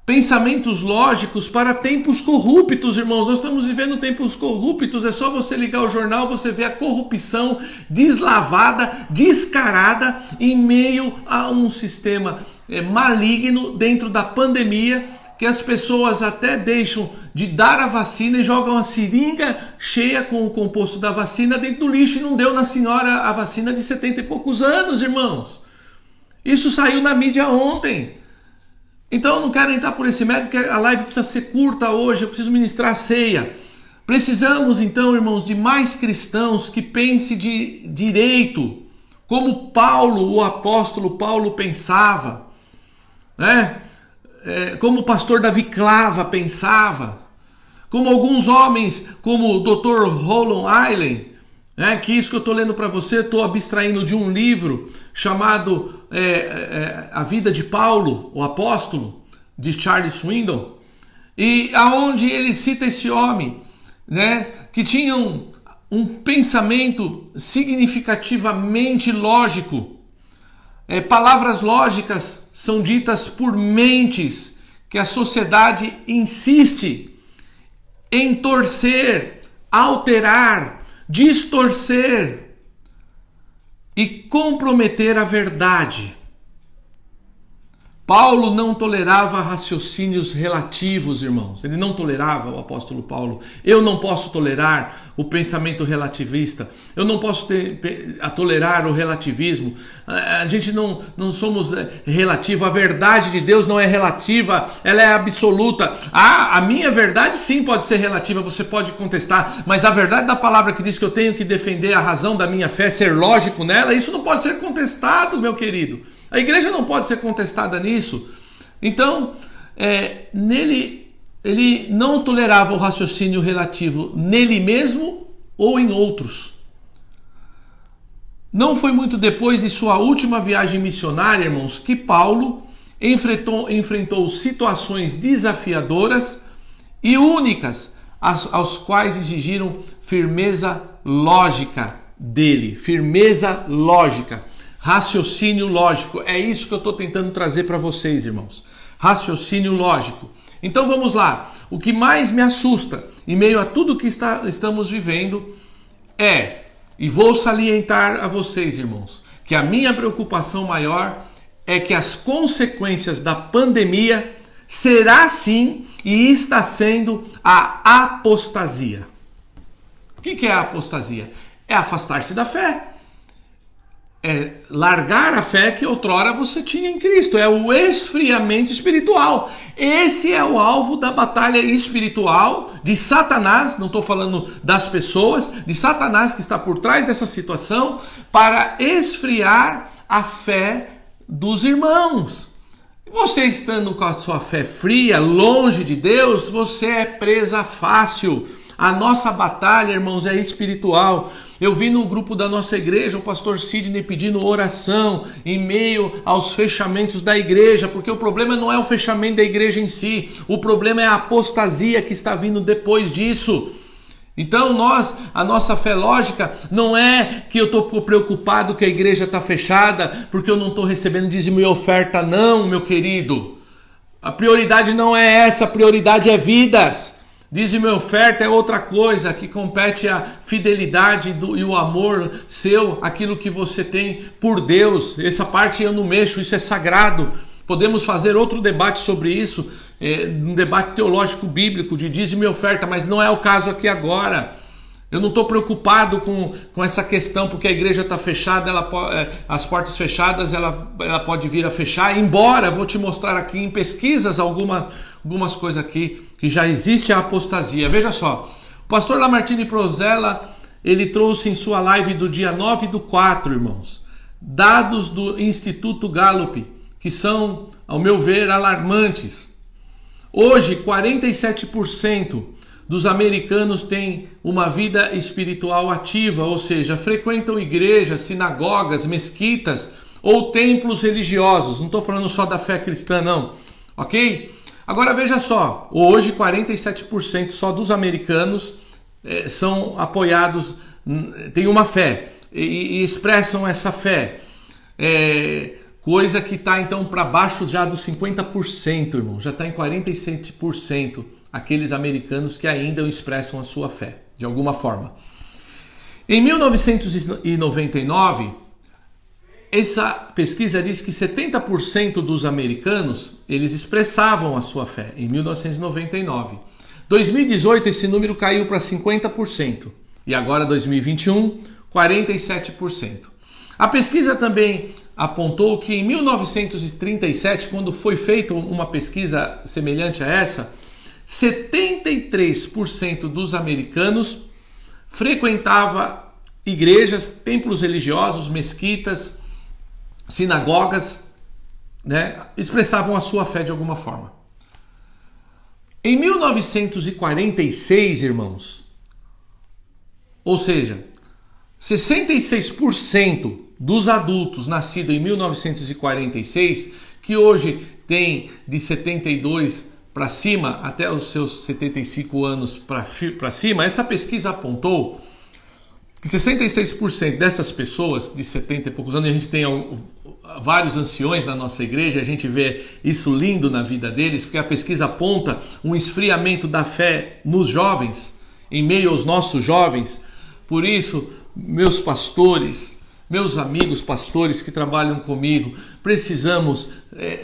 pensamentos lógicos para tempos corruptos, irmãos. Nós estamos vivendo tempos corruptos. É só você ligar o jornal, você vê a corrupção deslavada, descarada, em meio a um sistema maligno dentro da pandemia, que as pessoas até deixam de dar a vacina e jogam a seringa cheia com o composto da vacina dentro do lixo e não deu na senhora a vacina de 70 e poucos anos, irmãos. Isso saiu na mídia ontem. Então eu não quero entrar por esse mérito, porque a live precisa ser curta hoje, eu preciso ministrar a ceia. Precisamos então, irmãos, de mais cristãos que pensem de direito, como Paulo, o apóstolo Paulo pensava, né? Como o pastor Davi Clava pensava, como alguns homens, como o Dr. Roland Aylen, que isso que eu estou lendo para você, estou abstraindo de um livro chamado A Vida de Paulo, o Apóstolo, de Charles Swindoll, e aonde ele cita esse homem, né, que tinha um pensamento significativamente lógico. Palavras lógicas são ditas por mentes que a sociedade insiste em torcer, alterar, distorcer e comprometer a verdade. Paulo não tolerava raciocínios relativos, irmãos. Ele não tolerava, o apóstolo Paulo. Eu não posso tolerar o pensamento relativista. Eu não posso tolerar o relativismo. A gente não somos relativo. A verdade de Deus não é relativa, ela é absoluta. A minha verdade sim pode ser relativa, você pode contestar. Mas a verdade da palavra que diz que eu tenho que defender a razão da minha fé, ser lógico nela, isso não pode ser contestado, meu querido. A igreja não pode ser contestada nisso. Então, ele não tolerava o raciocínio relativo nele mesmo ou em outros. Não foi muito depois de sua última viagem missionária, irmãos, que Paulo enfrentou situações desafiadoras e únicas, aos quais exigiram firmeza lógica dele. Firmeza lógica. Raciocínio lógico, é isso que eu estou tentando trazer para vocês, irmãos. Raciocínio lógico. Então vamos lá. O que mais me assusta em meio a tudo que estamos vivendo e vou salientar a vocês, irmãos, que a minha preocupação maior é que as consequências da pandemia será sim e está sendo a apostasia. O que é a apostasia? É afastar-se da fé. largar a fé que outrora você tinha em Cristo. É o esfriamento espiritual. Esse é o alvo da batalha espiritual de Satanás, não estou falando das pessoas, de Satanás que está por trás dessa situação, para esfriar a fé dos irmãos. Você estando com a sua fé fria, longe de Deus, você é presa fácil. A nossa batalha, irmãos, é espiritual. Eu vi no grupo da nossa igreja o pastor Sidney pedindo oração em meio aos fechamentos da igreja, porque o problema não é o fechamento da igreja em si, o problema é a apostasia que está vindo depois disso. Então a nossa fé lógica não é que eu estou preocupado que a igreja está fechada porque eu não estou recebendo dízimo e oferta, não, meu querido. A prioridade não é essa, a prioridade é vidas. Dízimo e oferta é outra coisa, que compete a fidelidade e o amor seu, aquilo que você tem por Deus. Essa parte eu não mexo, isso é sagrado. Podemos fazer outro debate sobre isso, um debate teológico bíblico de dízimo e oferta, mas não é o caso aqui agora. Eu não estou preocupado com essa questão, porque a igreja está fechada, as portas fechadas, ela pode vir a fechar, embora vou te mostrar aqui em pesquisas algumas coisas aqui, que já existe a apostasia. Veja só, o pastor Lamartine Prozella, ele trouxe em sua live do dia 9/4, irmãos, dados do Instituto Gallup, que são, ao meu ver, alarmantes. Hoje, 47% dos americanos têm uma vida espiritual ativa, ou seja, frequentam igrejas, sinagogas, mesquitas ou templos religiosos. Não estou falando só da fé cristã, não, ok? Agora veja só, hoje 47% só dos americanos são apoiados, têm uma fé e expressam essa fé. Coisa que está então para baixo já dos 50%, irmão, já está em 47%. Aqueles americanos que ainda expressam a sua fé, de alguma forma. Em 1999, essa pesquisa diz que 70% dos americanos, eles expressavam a sua fé, em 1999. 2018, esse número caiu para 50%. E agora, 2021, 47%. A pesquisa também apontou que em 1937, quando foi feita uma pesquisa semelhante a essa, 73% dos americanos frequentava igrejas, templos religiosos, mesquitas, sinagogas, expressavam a sua fé de alguma forma. Em 1946, irmãos, ou seja, 66% dos adultos nascidos em 1946, que hoje tem de 72 para cima, até os seus 75 anos para cima, essa pesquisa apontou que 66% dessas pessoas de 70 e poucos anos, a gente tem vários anciões na nossa igreja, a gente vê isso lindo na vida deles, porque a pesquisa aponta um esfriamento da fé nos jovens, em meio aos nossos jovens. Por isso, meus pastores, meus amigos pastores que trabalham comigo, precisamos,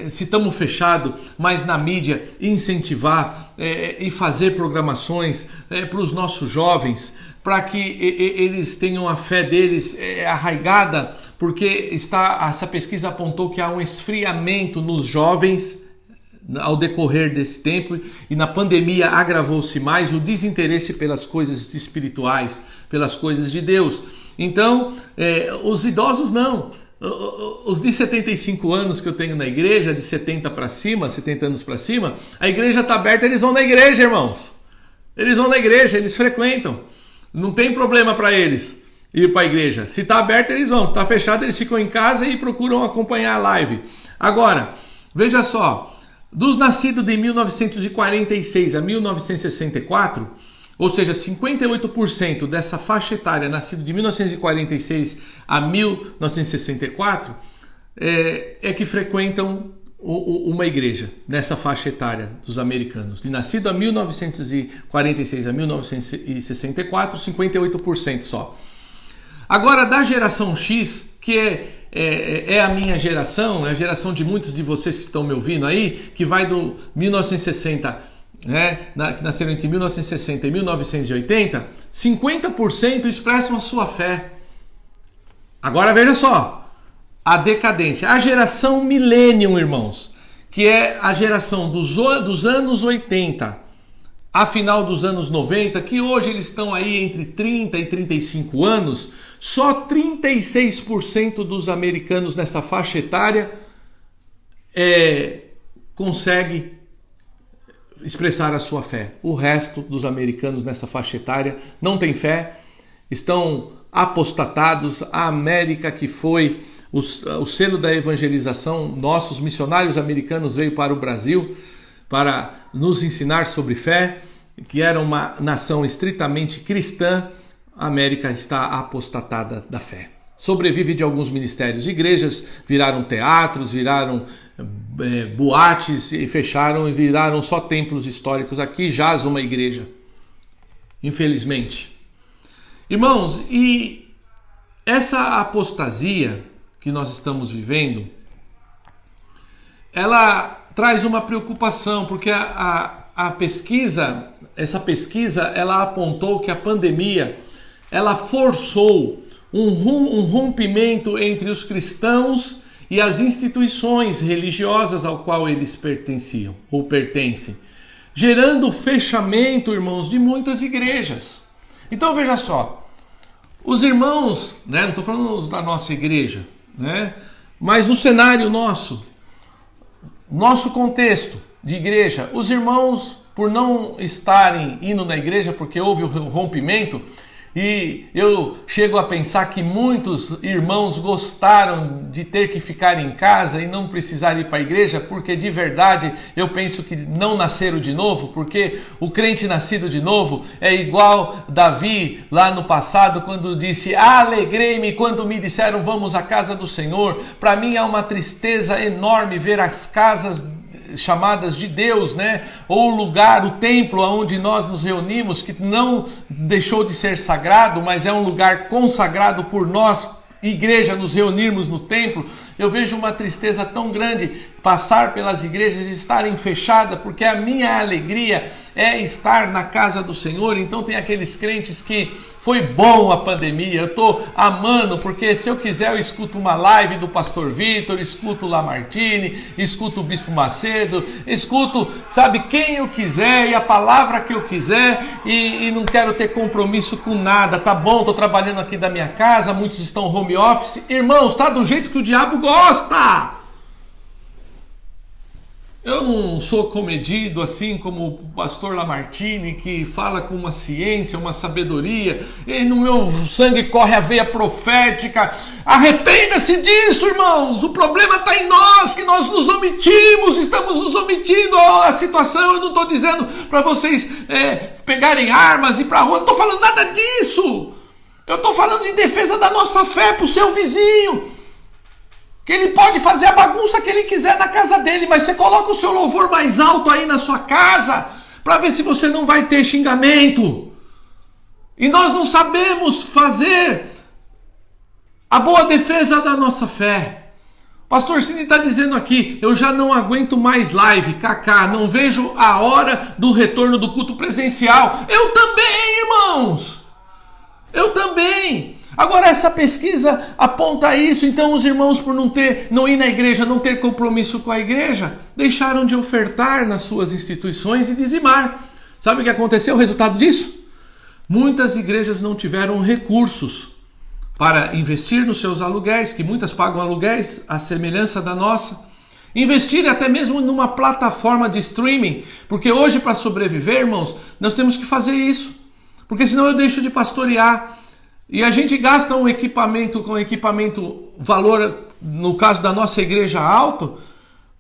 se estamos fechados, mas na mídia, incentivar e fazer programações para os nossos jovens, para que eles tenham a fé deles arraigada, porque essa pesquisa apontou que há um esfriamento nos jovens ao decorrer desse tempo, e na pandemia agravou-se mais o desinteresse pelas coisas espirituais, pelas coisas de Deus. Então, os idosos não. Os de 75 anos que eu tenho na igreja, de 70 para cima, 70 anos para cima, a igreja está aberta, eles vão na igreja, irmãos. Eles vão na igreja, eles frequentam. Não tem problema para eles ir para a igreja. Se está aberto, eles vão. Está fechado, eles ficam em casa e procuram acompanhar a live. Agora, veja só. Dos nascidos de 1946 a 1964, ou seja, 58% dessa faixa etária nascido de 1946 a 1964 que frequentam uma igreja nessa faixa etária dos americanos. De nascido a 1946 a 1964, 58% só. Agora, da geração X, que é a minha geração, é a geração de muitos de vocês que estão me ouvindo aí, que vai do 1960, que nasceram entre 1960 e 1980, 50% expressam a sua fé. Agora veja só, a decadência. A geração Millennium, irmãos, que é a geração dos anos 80, a final dos anos 90, que hoje eles estão aí entre 30 e 35 anos, só 36% dos americanos nessa faixa etária consegue expressar a sua fé. O resto dos americanos nessa faixa etária não tem fé, estão apostatados. A América, que foi o selo da evangelização, nossos missionários americanos veio para o Brasil para nos ensinar sobre fé, que era uma nação estritamente cristã. A América está apostatada da fé. Sobrevive de alguns ministérios. Igrejas viraram teatros, viraram boates e fecharam e viraram só templos históricos. Aqui jaz uma igreja, infelizmente. Irmãos, e essa apostasia que nós estamos vivendo, ela traz uma preocupação, porque a pesquisa, essa pesquisa, ela apontou que a pandemia, ela forçou um rompimento entre os cristãos e as instituições religiosas ao qual eles pertenciam ou pertencem, gerando o fechamento, irmãos, de muitas igrejas. Então veja só, os irmãos, né, não estou falando da nossa igreja, né, mas no cenário nosso contexto de igreja, os irmãos, por não estarem indo na igreja porque houve o rompimento, e eu chego a pensar que muitos irmãos gostaram de ter que ficar em casa e não precisar ir para a igreja, porque de verdade eu penso que não nasceram de novo, porque o crente nascido de novo é igual Davi lá no passado, quando disse: alegrei-me quando me disseram vamos à casa do Senhor. Para mim é uma tristeza enorme ver as casas chamadas de Deus, né? Ou o lugar, o templo onde nós nos reunimos, que não deixou de ser sagrado, mas é um lugar consagrado por nós, igreja, nos reunirmos no templo. Eu vejo uma tristeza tão grande passar pelas igrejas e estarem fechadas, porque a minha alegria é estar na casa do Senhor. Então tem aqueles crentes que foi bom a pandemia, eu estou amando, porque se eu quiser eu escuto uma live do pastor Vitor, escuto o Lamartine, escuto o Bispo Macedo, escuto, sabe, quem eu quiser e a palavra que eu quiser, e não quero ter compromisso com nada. Tá bom, estou trabalhando aqui da minha casa, muitos estão home office. Irmãos, tá do jeito que o diabo gosta. Eu não sou comedido assim como o pastor Lamartine, que fala com uma ciência, uma sabedoria, e no meu sangue corre a veia profética. Arrependa-se disso, irmãos. O problema está em nós, que nós nos omitimos, estamos nos omitindo a situação. Eu não estou dizendo para vocês pegarem armas e ir para a rua, não estou falando nada disso. Eu estou falando em defesa da nossa fé para o seu vizinho. Que ele pode fazer a bagunça que ele quiser na casa dele, mas você coloca o seu louvor mais alto aí na sua casa, para ver se você não vai ter xingamento. E nós não sabemos fazer a boa defesa da nossa fé. Pastor Cine está dizendo aqui: eu já não aguento mais live, Kaká, não vejo a hora do retorno do culto presencial. Eu também, irmãos, eu também. Agora essa pesquisa aponta isso. Então os irmãos, por não ir na igreja, não ter compromisso com a igreja, deixaram de ofertar nas suas instituições e dizimar. Sabe o que aconteceu? O resultado disso? Muitas igrejas não tiveram recursos para investir nos seus aluguéis, que muitas pagam aluguéis, à semelhança da nossa. Investir até mesmo numa plataforma de streaming, porque hoje, para sobreviver, irmãos, nós temos que fazer isso, porque senão eu deixo de pastorear. E a gente gasta um equipamento, valor, no caso da nossa igreja, alto.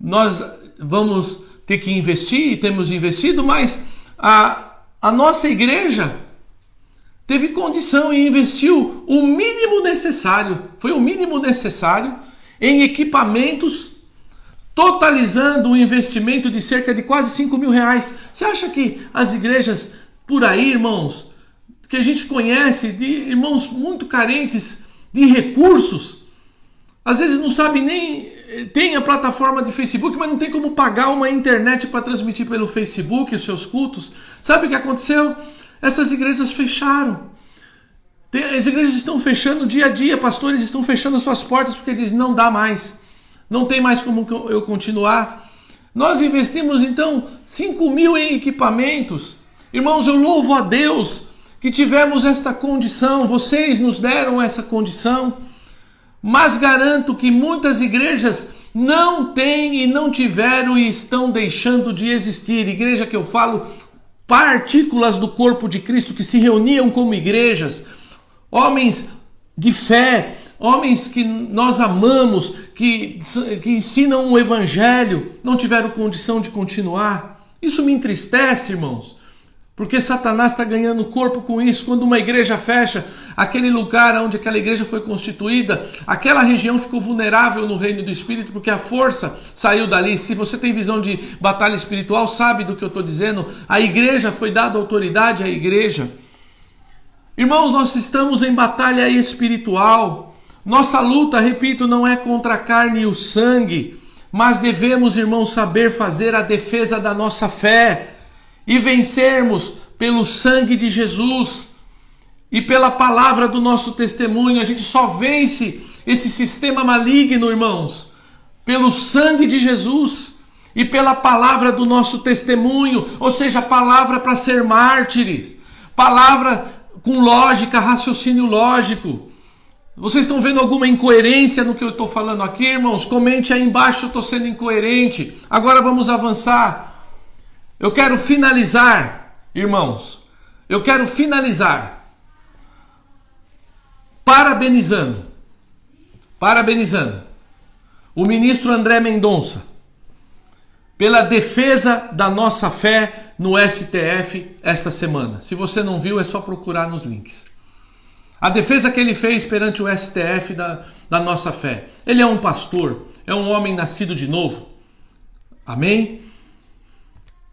Nós vamos ter que investir e temos investido, mas a nossa igreja teve condição e investiu o mínimo necessário. Foi o mínimo necessário em equipamentos, totalizando um investimento de cerca de quase 5 mil reais. Você acha que as igrejas por aí, irmãos, que a gente conhece, de irmãos muito carentes de recursos, às vezes não sabe nem, tem a plataforma de Facebook, mas não tem como pagar uma internet para transmitir pelo Facebook os seus cultos? Sabe o que aconteceu? Essas igrejas fecharam. As igrejas estão fechando dia a dia, pastores estão fechando suas portas porque dizem, não dá mais, não tem mais como eu continuar. Nós investimos então 5 mil em equipamentos. Irmãos, eu louvo a Deus que tivemos esta condição, vocês nos deram essa condição, mas garanto que muitas igrejas não têm e não tiveram e estão deixando de existir. Igreja que eu falo, partículas do corpo de Cristo que se reuniam como igrejas, homens de fé, homens que nós amamos, que ensinam o evangelho, não tiveram condição de continuar. Isso me entristece, irmãos, porque Satanás está ganhando corpo com isso. Quando uma igreja fecha, aquele lugar onde aquela igreja foi constituída, aquela região ficou vulnerável no reino do Espírito, porque a força saiu dali. Se você tem visão de batalha espiritual, sabe do que eu estou dizendo. A igreja, foi dada autoridade à igreja. Irmãos, nós estamos em batalha espiritual. Nossa luta, repito, não é contra a carne e o sangue, mas devemos, irmãos, saber fazer a defesa da nossa fé e vencermos pelo sangue de Jesus e pela palavra do nosso testemunho. A gente só vence esse sistema maligno, irmãos, pelo sangue de Jesus e pela palavra do nosso testemunho, ou seja, palavra para ser mártires, palavra com lógica, raciocínio lógico. Vocês estão vendo alguma incoerência no que eu estou falando aqui, irmãos? Comente aí embaixo, eu estou sendo incoerente. Agora vamos avançar. Eu quero finalizar, irmãos. Eu quero finalizar parabenizando o ministro André Mendonça pela defesa da nossa fé no STF esta semana. Se você não viu, é só procurar nos links. A defesa que ele fez perante o STF da nossa fé. Ele é um pastor, é um homem nascido de novo. Amém?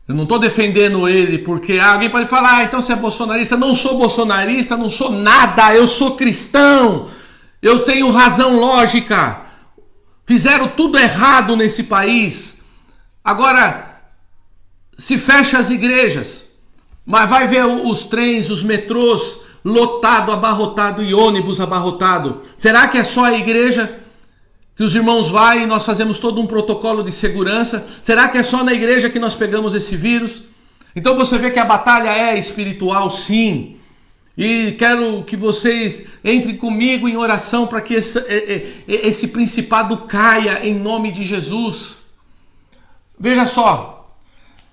Eu não estou defendendo ele porque alguém pode falar, então você é bolsonarista. Não sou bolsonarista, não sou nada, eu sou cristão. Eu tenho razão lógica. Fizeram tudo errado nesse país. Agora, se fecha as igrejas, mas vai ver os trens, os metrôs lotado, abarrotado e ônibus abarrotado. Será que é só a igreja que os irmãos vão e nós fazemos todo um protocolo de segurança? Será que é só na igreja que nós pegamos esse vírus? Então você vê que a batalha é espiritual, sim. E quero que vocês entrem comigo em oração para que esse principado caia em nome de Jesus. Veja só,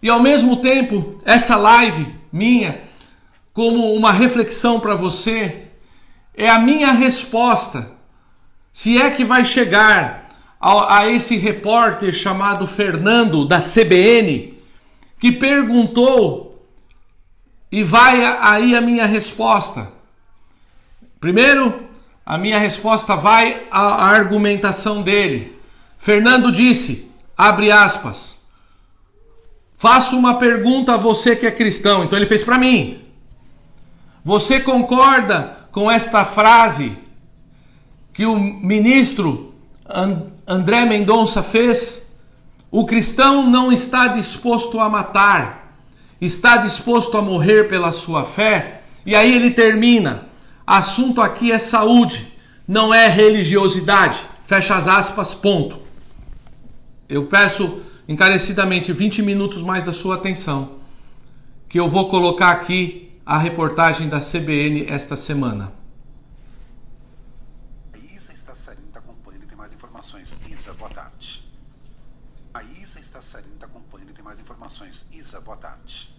e ao mesmo tempo, essa live minha, como uma reflexão para você, é a minha resposta, se é que vai chegar a esse repórter chamado Fernando, da CBN, que perguntou, e vai aí a minha resposta. Primeiro, a minha resposta vai à argumentação dele. Fernando disse, abre aspas, faço uma pergunta a você que é cristão. Então ele fez para mim. Você concorda com esta frase que o ministro André Mendonça fez? O cristão não está disposto a matar, está disposto a morrer pela sua fé. E aí ele termina, assunto aqui é saúde, não é religiosidade. Fecha as aspas, ponto. Eu peço encarecidamente 20 minutos mais da sua atenção, que eu vou colocar aqui a reportagem da CBN esta semana. A Isa está saindo, está acompanhando e tem mais informações. Isa, boa tarde. A Isa está saindo, está acompanhando e tem mais informações. Isa, boa tarde.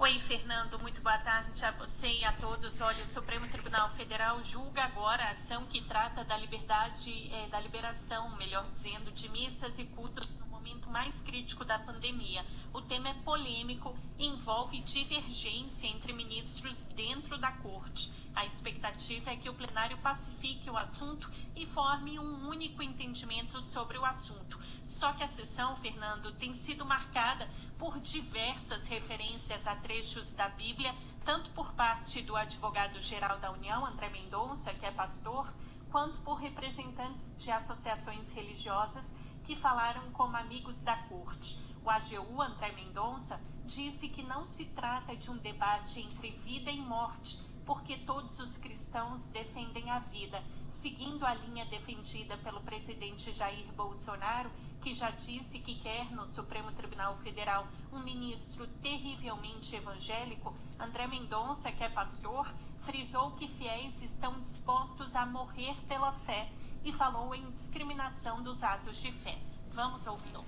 Oi, Fernando, muito boa tarde a você e a todos. Olha, o Supremo Tribunal Federal julga agora a ação que trata da liberação, melhor dizendo, de missas e cultos no momento mais crítico da pandemia. O tema é polêmico e envolve divergência entre ministros dentro da corte. A expectativa é que o plenário pacifique o assunto e forme um único entendimento sobre o assunto. Só que a sessão, Fernando, tem sido marcada por diversas referências a trechos da Bíblia, tanto por parte do advogado-geral da União, André Mendonça, que é pastor, quanto por representantes de associações religiosas que falaram como amigos da corte. O AGU, André Mendonça, disse que não se trata de um debate entre vida e morte, porque todos os cristãos defendem a vida, seguindo a linha defendida pelo presidente Jair Bolsonaro, que já disse que quer no Supremo Tribunal Federal um ministro terrivelmente evangélico. André Mendonça, que é pastor, frisou que fiéis estão dispostos a morrer pela fé e falou em discriminação dos atos de fé. Vamos ouvi-lo.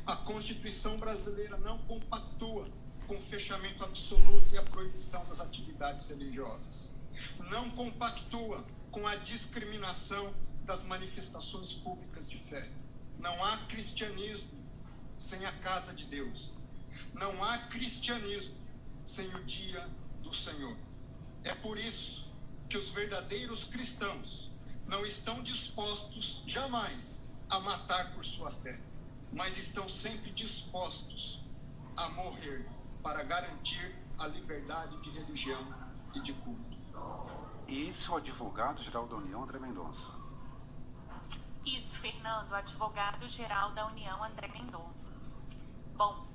A Constituição brasileira não compactua com o fechamento absoluto e a proibição das atividades religiosas. Não compactua com a discriminação das manifestações públicas de fé. Não há cristianismo sem a casa de Deus. Não há cristianismo sem o dia do Senhor. É por isso que os verdadeiros cristãos não estão dispostos jamais a matar por sua fé, mas estão sempre dispostos a morrer para garantir a liberdade de religião e de culto. Isso, o advogado-geral da União, André Mendonça. Isso, Fernando, advogado-geral da União, André Mendonça. Bom,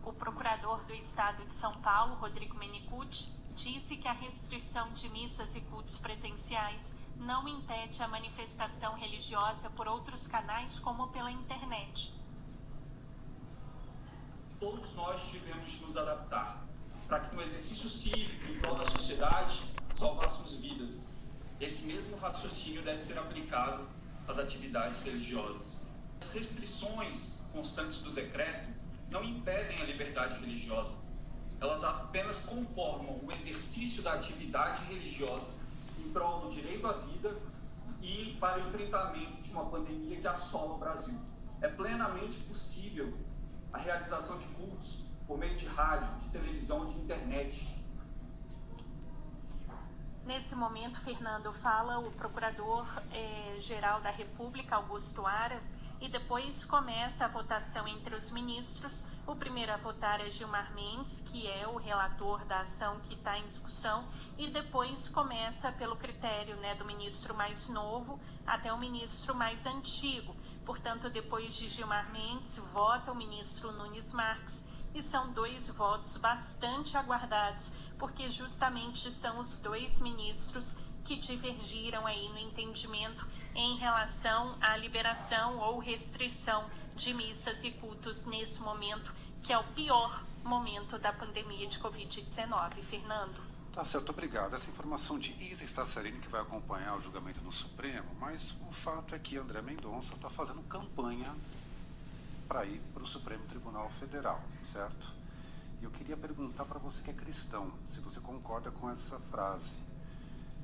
o procurador do Estado de São Paulo, Rodrigo Mennicucci, disse que a restrição de missas e cultos presenciais não impede a manifestação religiosa por outros canais, como pela internet. Todos nós tivemos nos adaptar para que no exercício cívico em prol da sociedade salvássemos vidas. Esse mesmo raciocínio deve ser aplicado às atividades religiosas. As restrições constantes do decreto não impedem a liberdade religiosa. Elas apenas conformam o exercício da atividade religiosa em prol do direito à vida e para o enfrentamento de uma pandemia que assola o Brasil. É plenamente possível a realização de cultos por meio de rádio, de televisão, de internet. Nesse momento, Fernando, fala o Procurador-Geral da República, Augusto Aras, e depois começa a votação entre os ministros. O primeiro a votar é Gilmar Mendes, que é o relator da ação que está em discussão, e depois começa pelo critério, do ministro mais novo até o ministro mais antigo. Portanto, depois de Gilmar Mendes, vota o ministro Nunes Marques, e são dois votos bastante aguardados, porque justamente são os dois ministros que divergiram aí no entendimento em relação à liberação ou restrição de missas e cultos nesse momento, que é o pior momento da pandemia de Covid-19. Fernando. Tá certo, obrigado. Essa informação de Isa Stassarini, que vai acompanhar o julgamento no Supremo, mas o fato é que André Mendonça está fazendo campanha para ir para o Supremo Tribunal Federal, certo? E eu queria perguntar para você que é cristão, se você concorda com essa frase,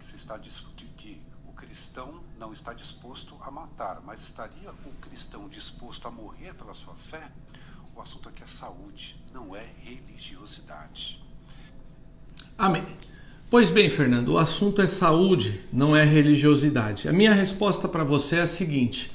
que se está discutindo que o cristão não está disposto a matar, mas estaria o cristão disposto a morrer pela sua fé? O assunto aqui é saúde, não é religiosidade. Amém. Pois bem, Fernando, o assunto é saúde, não é religiosidade. A minha resposta para você é a seguinte: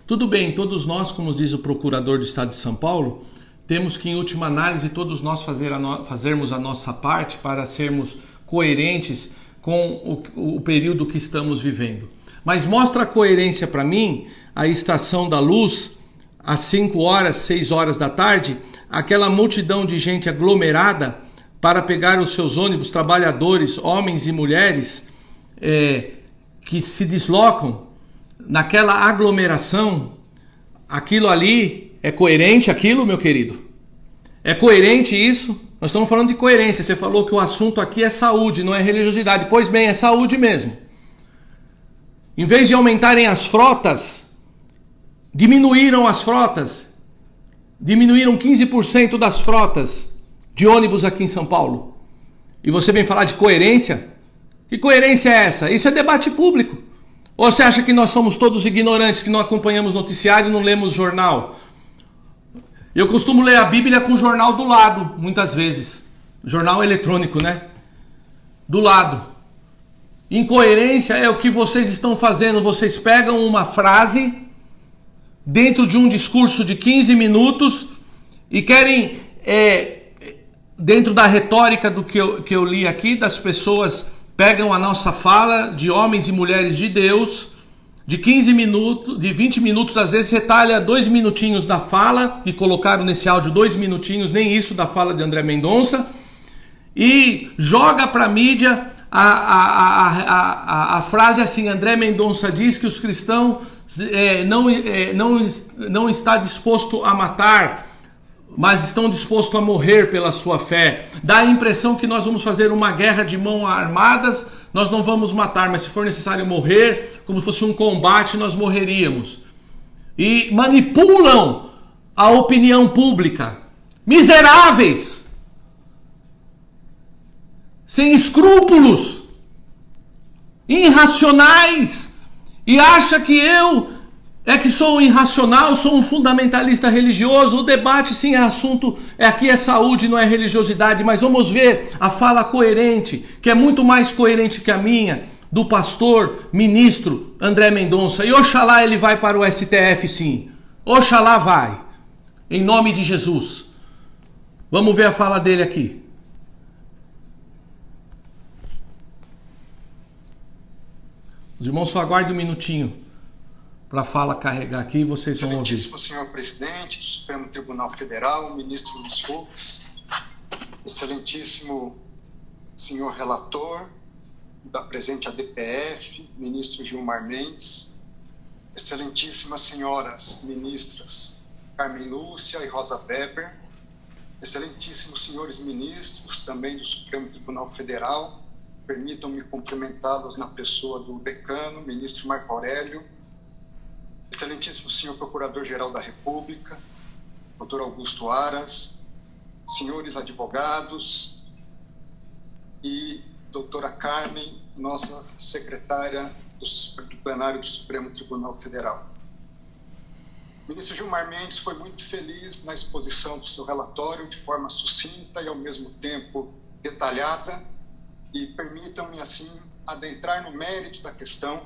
tudo bem, todos nós, como diz o Procurador do Estado de São Paulo, temos que, em última análise, todos nós fazermos a nossa parte para sermos coerentes com o período que estamos vivendo. Mas mostra a coerência para mim a Estação da Luz, às 5 horas, 6 horas da tarde, aquela multidão de gente aglomerada para pegar os seus ônibus, trabalhadores, homens e mulheres, que se deslocam naquela aglomeração. Aquilo ali é coerente, aquilo, meu querido? É coerente isso? Nós estamos falando de coerência. Você falou que o assunto aqui é saúde, não é religiosidade. Pois bem, é saúde mesmo. Em vez de aumentarem as frotas, diminuíram as frotas. Diminuíram 15% das frotas de ônibus aqui em São Paulo. E você vem falar de coerência? Que coerência é essa? Isso é debate público. Ou você acha que nós somos todos ignorantes, que não acompanhamos noticiário e não lemos jornal? Eu costumo ler a Bíblia com o jornal do lado, muitas vezes. Jornal eletrônico, né? Do lado. Incoerência é o que vocês estão fazendo. Vocês pegam uma frase dentro de um discurso de 15 minutos e querem, dentro da retórica do que eu li aqui, das pessoas pegam a nossa fala de homens e mulheres de Deus, de 15 minutos, de 20 minutos, às vezes retalha 2 minutinhos da fala, e colocaram nesse áudio 2 minutinhos, nem isso, da fala de André Mendonça, e joga para a mídia a frase assim: André Mendonça diz que os cristãos não está disposto a matar, mas estão dispostos a morrer pela sua fé. Dá a impressão que nós vamos fazer uma guerra de mãos armadas, nós não vamos matar, mas se for necessário morrer, como se fosse um combate, nós morreríamos. E manipulam a opinião pública. Miseráveis! Sem escrúpulos! Irracionais! E acha que eu que sou irracional, sou um fundamentalista religioso. O debate sim é assunto, aqui é saúde, não é religiosidade, mas vamos ver a fala coerente, que é muito mais coerente que a minha, do pastor, ministro André Mendonça. E oxalá ele vai para o STF sim. Oxalá vai. Em nome de Jesus. Vamos ver a fala dele aqui. Os irmãos só aguardem um minutinho para a fala carregar aqui, vocês vão ouvir. Excelentíssimo senhor presidente do Supremo Tribunal Federal, ministro Luiz Fux, excelentíssimo senhor relator da presente ADPF, ministro Gilmar Mendes, excelentíssimas senhoras ministras Carmen Lúcia e Rosa Weber, excelentíssimos senhores ministros também do Supremo Tribunal Federal, permitam-me cumprimentá-los na pessoa do decano, ministro Marco Aurélio, excelentíssimo senhor Procurador-Geral da República, doutor Augusto Aras, senhores advogados e doutora Carmen, nossa secretária do plenário do Supremo Tribunal Federal. O ministro Gilmar Mendes foi muito feliz na exposição do seu relatório de forma sucinta e ao mesmo tempo detalhada, e permitam-me assim adentrar no mérito da questão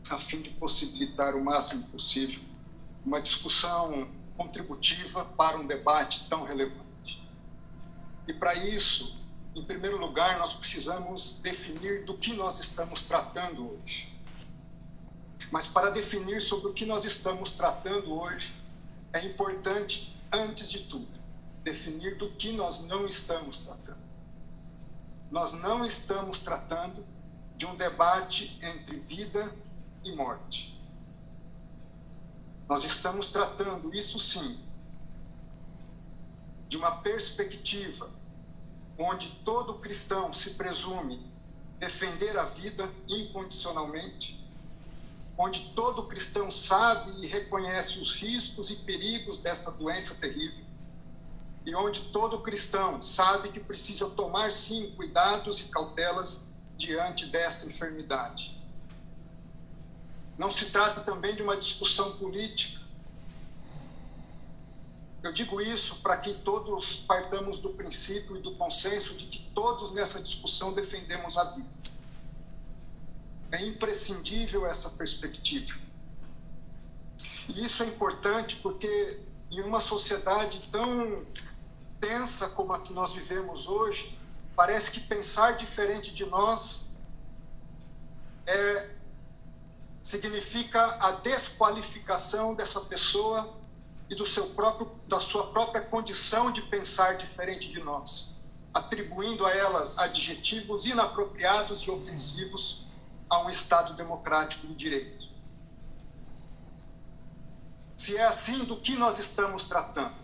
a fim de possibilitar o máximo possível uma discussão contributiva para um debate tão relevante. E para isso, em primeiro lugar, nós precisamos definir do que nós estamos tratando hoje. Mas para definir sobre o que nós estamos tratando hoje, é importante, antes de tudo, definir do que nós não estamos tratando. Nós não estamos tratando de um debate entre vida e morte. Nós estamos tratando, isso sim, de uma perspectiva onde todo cristão se presume defender a vida incondicionalmente, onde todo cristão sabe e reconhece os riscos e perigos desta doença terrível, e onde todo cristão sabe que precisa tomar sim cuidados e cautelas diante desta enfermidade. Não se trata também de uma discussão política. Eu digo isso para que todos partamos do princípio e do consenso de que todos nessa discussão defendemos a vida. É imprescindível essa perspectiva. E isso é importante porque em uma sociedade tão tensa como a que nós vivemos hoje, parece que pensar diferente de nós significa a desqualificação dessa pessoa e da sua própria condição de pensar diferente de nós, atribuindo a elas adjetivos inapropriados e ofensivos a um Estado democrático de direito. Se é assim, do que nós estamos tratando?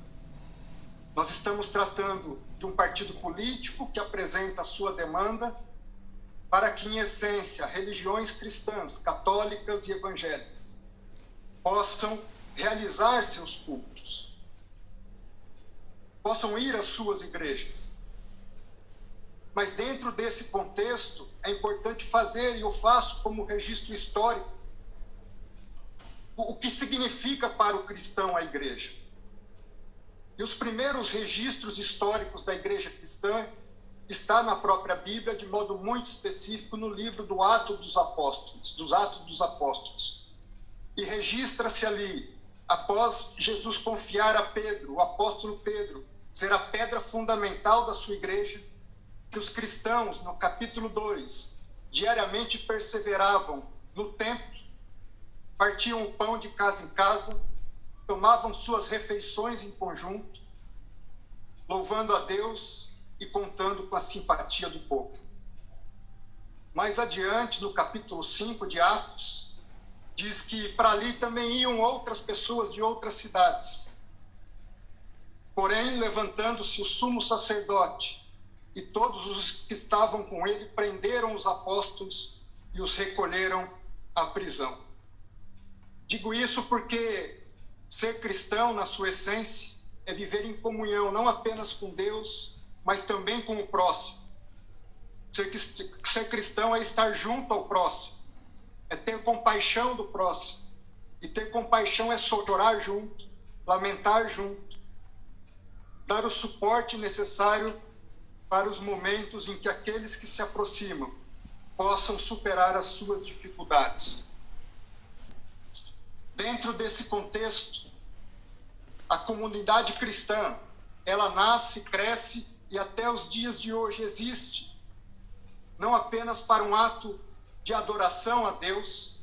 Nós estamos tratando de um partido político que apresenta a sua demanda para que, em essência, religiões cristãs, católicas e evangélicas possam realizar seus cultos, possam ir às suas igrejas. Mas dentro desse contexto é importante fazer, e eu faço como registro histórico, o que significa para o cristão a igreja. E os primeiros registros históricos da igreja cristã está na própria Bíblia, de modo muito específico no livro dos Atos dos Apóstolos. E registra-se ali, após Jesus confiar a Pedro, o apóstolo Pedro, ser a pedra fundamental da sua igreja, que os cristãos, no capítulo 2, diariamente perseveravam no templo, partiam o pão de casa em casa, tomavam suas refeições em conjunto, louvando a Deus e contando com a simpatia do povo. Mais adiante, no capítulo 5 de Atos, diz que para ali também iam outras pessoas de outras cidades. Porém, levantando-se o sumo sacerdote e todos os que estavam com ele, prenderam os apóstolos e os recolheram à prisão. Digo isso porque ser cristão, na sua essência, é viver em comunhão, não apenas com Deus, mas também com o próximo. Ser cristão é estar junto ao próximo, é ter compaixão do próximo. E ter compaixão é chorar junto, lamentar junto, dar o suporte necessário para os momentos em que aqueles que se aproximam possam superar as suas dificuldades. Dentro desse contexto, a comunidade cristã, ela nasce, cresce e até os dias de hoje existe, não apenas para um ato de adoração a Deus,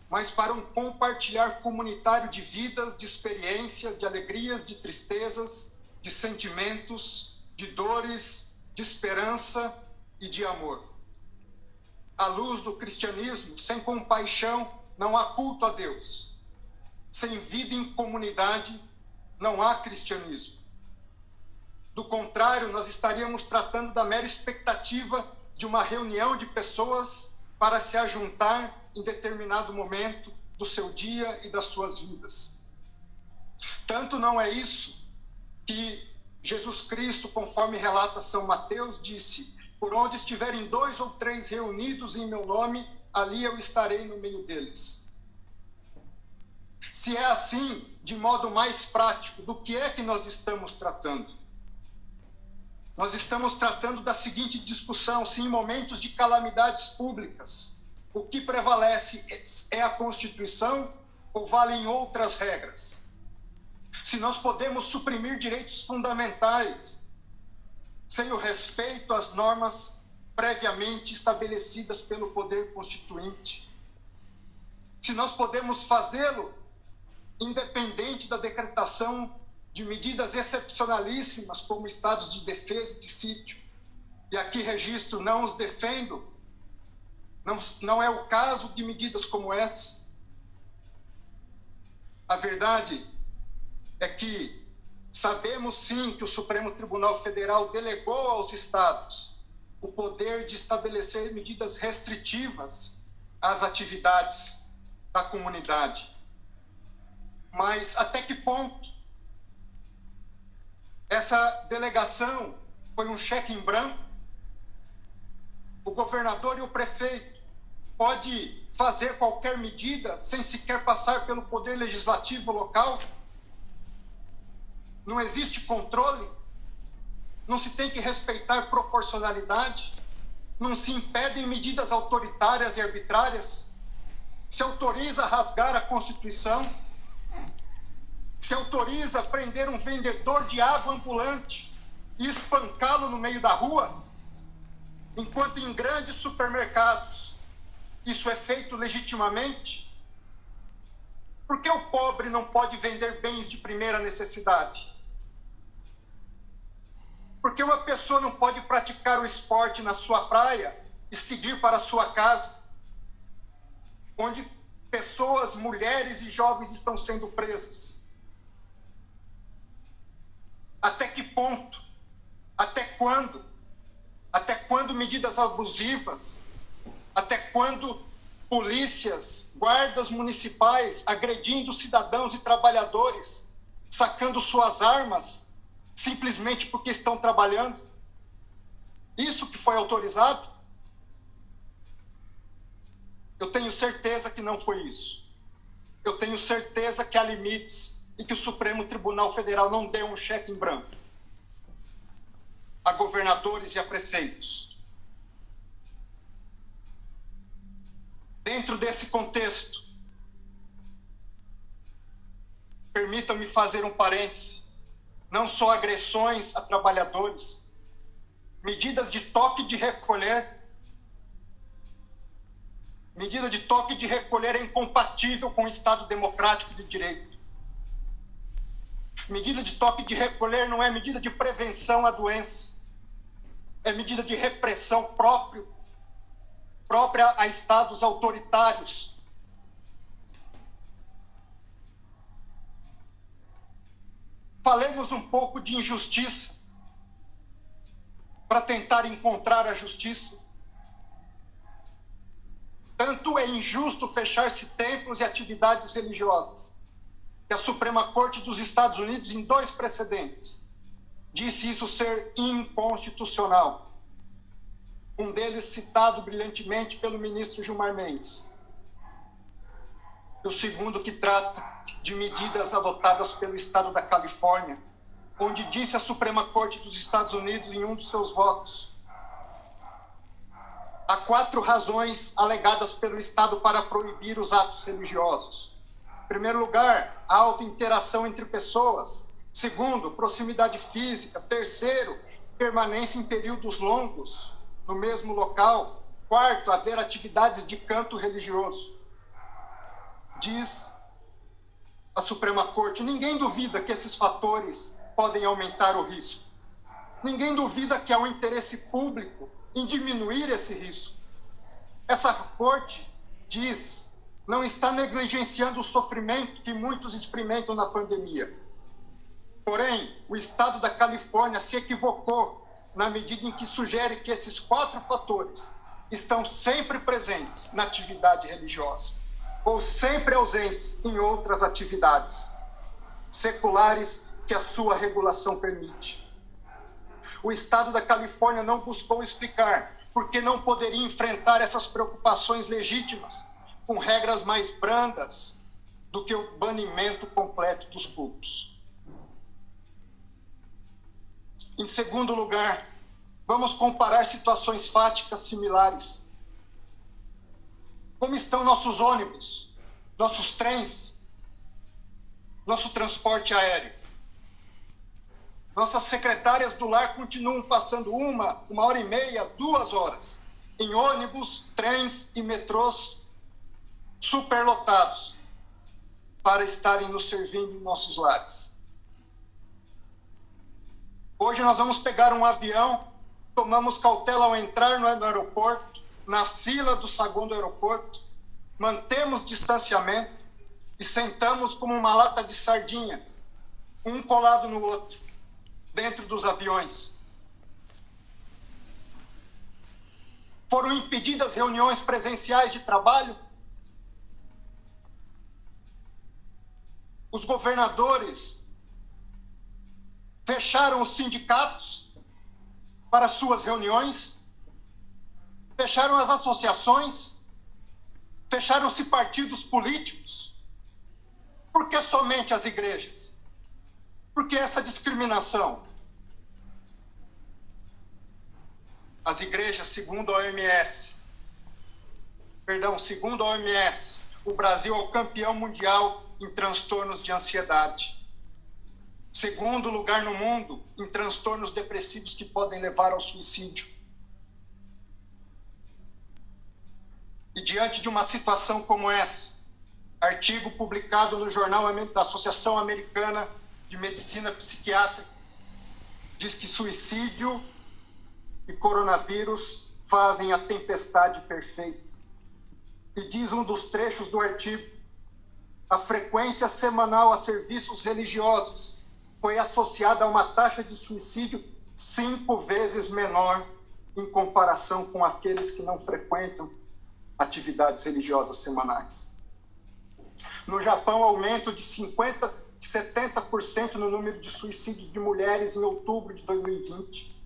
mas para um compartilhar comunitário de vidas, de experiências, de alegrias, de tristezas, de sentimentos, de dores, de esperança e de amor. À luz do cristianismo, sem compaixão, não há culto a Deus. Sem vida em comunidade, não há cristianismo. Do contrário, nós estaríamos tratando da mera expectativa de uma reunião de pessoas para se ajuntar em determinado momento do seu dia e das suas vidas. Tanto não é isso que Jesus Cristo, conforme relata São Mateus, disse: por onde estiverem 2 ou 3 reunidos em meu nome, ali eu estarei no meio deles. Se é assim, de modo mais prático, do que é que nós estamos tratando? Nós estamos tratando da seguinte discussão: se em momentos de calamidades públicas o que prevalece é a Constituição ou valem outras regras? Se nós podemos suprimir direitos fundamentais sem o respeito às normas previamente estabelecidas pelo poder constituinte? Se nós podemos fazê-lo independente da decretação de medidas excepcionalíssimas, como estados de defesa e de sítio? E aqui registro, não os defendo, não é o caso de medidas como essa. A verdade é que sabemos sim que o Supremo Tribunal Federal delegou aos estados o poder de estabelecer medidas restritivas às atividades da comunidade. Mas até que ponto essa delegação foi um cheque em branco? O governador e o prefeito pode fazer qualquer medida sem sequer passar pelo poder legislativo local? Não existe controle? Não se tem que respeitar proporcionalidade? Não se impedem medidas autoritárias e arbitrárias? Se autoriza a rasgar a Constituição? Se autoriza a prender um vendedor de água ambulante e espancá-lo no meio da rua? Enquanto em grandes supermercados isso é feito legitimamente? Por que o pobre não pode vender bens de primeira necessidade? Por que uma pessoa não pode praticar o esporte na sua praia e seguir para a sua casa, onde pessoas, mulheres e jovens estão sendo presas? Até que ponto? Até quando? Até quando medidas abusivas? Até quando polícias, guardas municipais agredindo cidadãos e trabalhadores, sacando suas armas, simplesmente porque estão trabalhando? Isso que foi autorizado? Eu tenho certeza que não foi isso. Eu tenho certeza que há limites e que o Supremo Tribunal Federal não deu um cheque em branco a governadores e a prefeitos. Dentro desse contexto, permitam-me fazer um parêntese. Não só agressões a trabalhadores, medidas de toque de recolher. Medida de toque de recolher é incompatível com o Estado democrático de direito. Medida de toque de recolher não é medida de prevenção à doença. é medida de repressão própria a estados autoritários. Falemos um pouco de injustiça, para tentar encontrar a justiça. Tanto é injusto fechar-se templos e atividades religiosas, que a Suprema Corte dos Estados Unidos, em 2 precedentes, disse isso ser inconstitucional. Um deles citado brilhantemente pelo ministro Gilmar Mendes. E o segundo que trata de medidas adotadas pelo Estado da Califórnia, onde disse a Suprema Corte dos Estados Unidos em um dos seus votos: há 4 razões alegadas pelo Estado para proibir os atos religiosos. Em primeiro lugar, a alta interação entre pessoas. Segundo, proximidade física. Terceiro, permanência em períodos longos no mesmo local. Quarto, haver atividades de canto religioso. Diz a Suprema Corte: ninguém duvida que esses fatores podem aumentar o risco. Ninguém duvida que há um interesse público em diminuir esse risco. Essa Corte diz: não está negligenciando o sofrimento que muitos experimentam na pandemia. Porém, o Estado da Califórnia se equivocou na medida em que sugere que esses 4 fatores estão sempre presentes na atividade religiosa, ou sempre ausentes em outras atividades seculares que a sua regulação permite. O Estado da Califórnia não buscou explicar por que não poderia enfrentar essas preocupações legítimas com regras mais brandas do que o banimento completo dos cultos. Em segundo lugar, vamos comparar situações fáticas similares. Como estão nossos ônibus, nossos trens, nosso transporte aéreo? Nossas secretárias do lar continuam passando 1h30, 2 horas em ônibus, trens e metrôs superlotados para estarem nos servindo em nossos lares. Hoje nós vamos pegar um avião, tomamos cautela ao entrar no aeroporto, na fila do saguão do aeroporto, mantemos distanciamento e sentamos como uma lata de sardinha, um colado no outro, dentro dos aviões. Foram impedidas reuniões presenciais de trabalho. Os governadores fecharam os sindicatos para suas reuniões, fecharam as associações, fecharam-se partidos políticos. Por que somente as igrejas? Por que essa discriminação? As igrejas, segundo a OMS, o Brasil é o campeão mundial em transtornos de ansiedade. Segundo lugar no mundo em transtornos depressivos que podem levar ao suicídio. E diante de uma situação como essa, artigo publicado no jornal da Associação Americana de Medicina Psiquiátrica diz que suicídio e coronavírus fazem a tempestade perfeita. E diz um dos trechos do artigo: a frequência semanal a serviços religiosos foi associada a uma taxa de suicídio 5 vezes menor em comparação com aqueles que não frequentam atividades religiosas semanais. No Japão, aumento de 70% no número de suicídios de mulheres em outubro de 2020.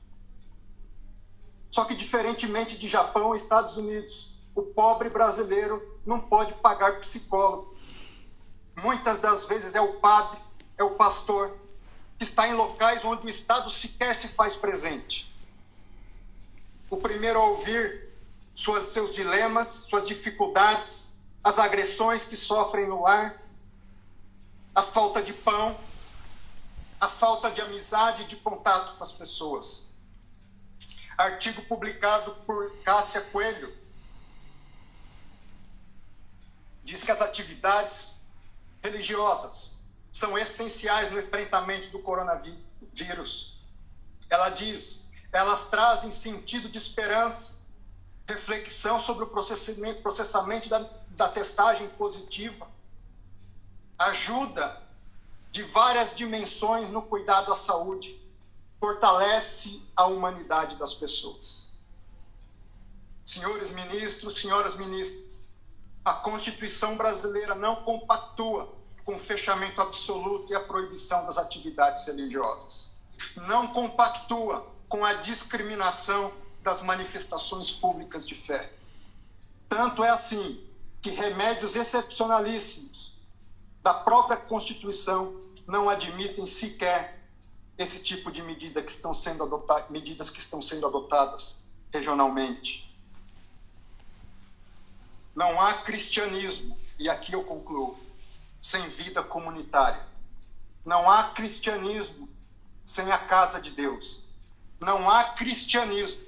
Só que, diferentemente de Japão e Estados Unidos, o pobre brasileiro não pode pagar psicólogo. Muitas das vezes é o padre, é o pastor, que está em locais onde o Estado sequer se faz presente. O primeiro a ouvir seus dilemas, suas dificuldades, as agressões que sofrem no lar, a falta de pão, a falta de amizade e de contato com as pessoas. Artigo publicado por Cássia Coelho diz que as atividades religiosas são essenciais no enfrentamento do coronavírus. Ela diz: Elas trazem sentido de esperança, reflexão sobre o processamento da testagem positiva, ajuda de várias dimensões no cuidado à saúde, fortalece a humanidade das pessoas. Senhores ministros, senhoras ministras, a Constituição brasileira não compactua com o fechamento absoluto e a proibição das atividades religiosas. Não compactua com a discriminação das manifestações públicas de fé. Tanto é assim que remédios excepcionalíssimos da própria Constituição não admitem sequer esse tipo de medidas que estão sendo adotadas regionalmente. Não há cristianismo, e aqui eu concluo, sem vida comunitária. Não há cristianismo sem a casa de Deus. Não há cristianismo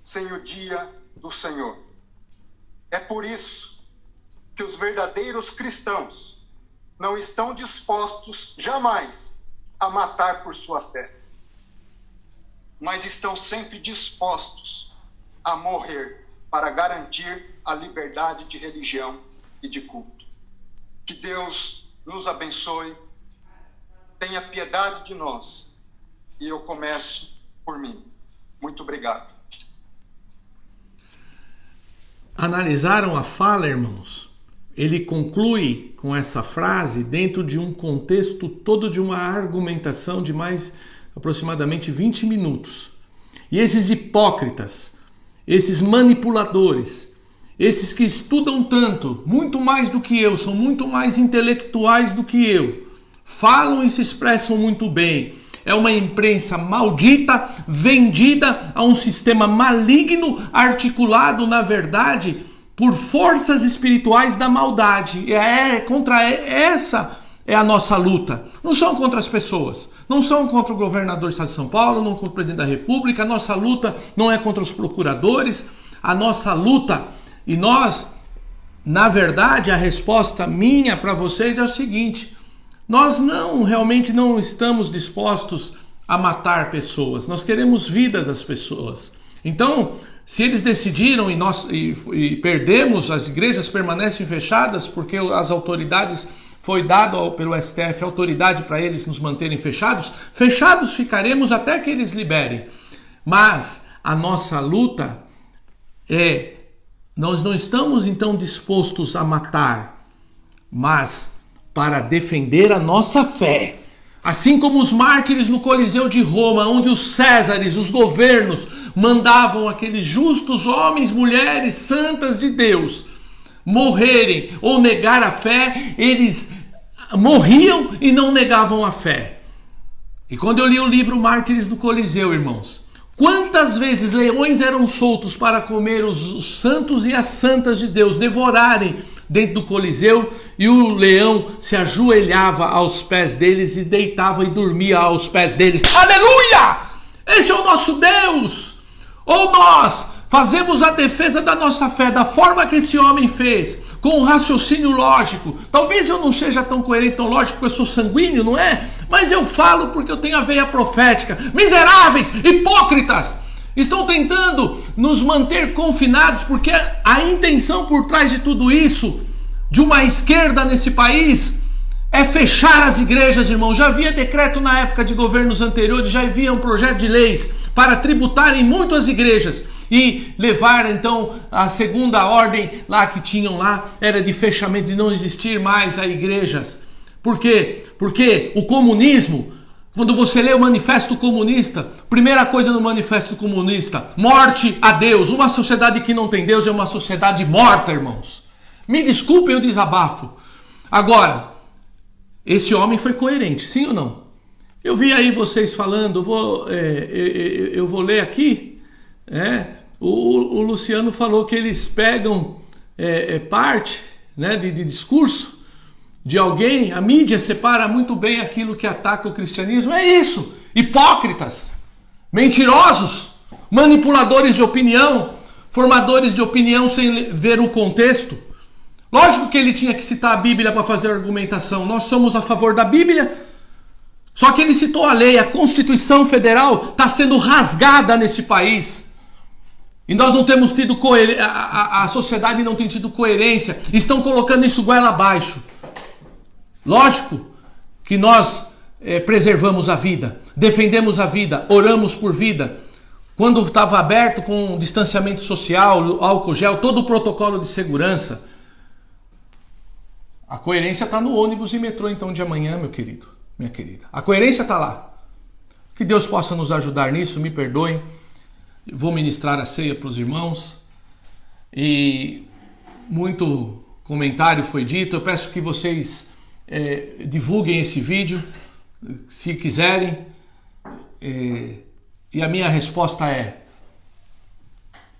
sem o dia do Senhor. É por isso que os verdadeiros cristãos não estão dispostos jamais a matar por sua fé, mas estão sempre dispostos a morrer para garantir a liberdade de religião e de culto. Que Deus nos abençoe, tenha piedade de nós, e eu começo por mim. Muito obrigado. Analisaram a fala, irmãos? Ele conclui com essa frase dentro de um contexto todo de uma argumentação de mais aproximadamente 20 minutos. E esses hipócritas, esses manipuladores, esses que estudam tanto, muito mais do que eu, são muito mais intelectuais do que eu, falam e se expressam muito bem. É uma imprensa maldita, vendida a um sistema maligno, articulado, na verdade, por forças espirituais da maldade. Essa é a nossa luta. Não são contra as pessoas, não são contra o governador do estado de São Paulo, não contra o presidente da República. A nossa luta não é contra os procuradores. A nossa luta, e nós, na verdade, a resposta minha para vocês é o seguinte: nós realmente não estamos dispostos a matar pessoas. Nós queremos vida das pessoas. Então, se eles decidiram e perdemos, as igrejas permanecem fechadas porque as autoridades, foi dado pelo STF autoridade para eles nos manterem fechados, fechados ficaremos até que eles liberem. Mas a nossa luta nós não estamos então dispostos a matar, mas para defender a nossa fé. Assim como os mártires no Coliseu de Roma, onde os césares, os governos, mandavam aqueles justos homens, mulheres, santas de Deus morrerem ou negar a fé, eles morriam e não negavam a fé. E quando eu li o livro Mártires do Coliseu, irmãos, quantas vezes leões eram soltos para comer os santos e as santas de Deus, devorarem dentro do Coliseu, e o leão se ajoelhava aos pés deles e deitava e dormia aos pés deles. Aleluia! Esse é o nosso Deus! Ou nós fazemos a defesa da nossa fé da forma que esse homem fez, com um raciocínio lógico. Talvez eu não seja tão coerente, tão lógico, porque eu sou sanguíneo, não é? Mas eu falo porque eu tenho a veia profética. Miseráveis, hipócritas, estão tentando nos manter confinados, porque a intenção por trás de tudo isso, de uma esquerda nesse país, é fechar as igrejas, irmão. Já havia decreto na época de governos anteriores, já havia um projeto de leis para tributarem muito as igrejas e levar então a segunda ordem lá que tinham lá, era de fechamento, de não existir mais as igrejas. Por quê? Porque o comunismo, quando você lê o Manifesto Comunista, primeira coisa no Manifesto Comunista: morte a Deus. Uma sociedade que não tem Deus é uma sociedade morta, irmãos. Me desculpem o desabafo. Agora, esse homem foi coerente, sim ou não? Eu vi aí vocês falando, eu vou ler aqui, o Luciano falou que eles pegam parte, né, de discurso de alguém, a mídia separa muito bem aquilo que ataca o cristianismo. É isso, hipócritas, mentirosos, manipuladores de opinião, formadores de opinião sem ver o contexto. Lógico que ele tinha que citar a Bíblia para fazer a argumentação. Nós somos a favor da Bíblia, Só que ele citou a lei, a Constituição Federal está sendo rasgada nesse país. E nós não temos tido coerência, a sociedade não tem tido coerência, estão colocando isso goela abaixo. Lógico que nós preservamos a vida, defendemos a vida, oramos por vida. Quando estava aberto com distanciamento social, álcool gel, todo o protocolo de segurança. A coerência está no ônibus e metrô então de amanhã, meu querido, minha querida. A coerência está lá. Que Deus possa nos ajudar nisso, me perdoem. Vou ministrar a ceia para os irmãos. E muito comentário foi dito. Eu peço que vocês divulguem esse vídeo, se quiserem. E a minha resposta é: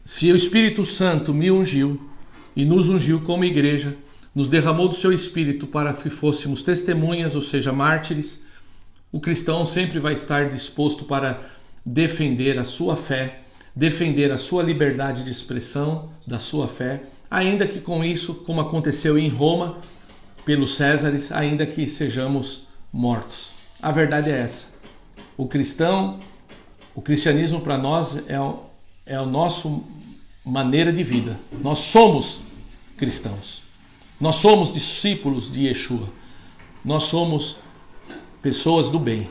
se o Espírito Santo me ungiu e nos ungiu como igreja, nos derramou do seu Espírito para que fôssemos testemunhas, ou seja, mártires, o cristão sempre vai estar disposto para defender a sua fé, defender a sua liberdade de expressão da sua fé, ainda que com isso, como aconteceu em Roma, pelos Césares, ainda que sejamos mortos. A verdade é essa. O cristianismo para nós é a nossa maneira de vida. Nós somos cristãos. Nós somos discípulos de Yeshua. Nós somos pessoas do bem.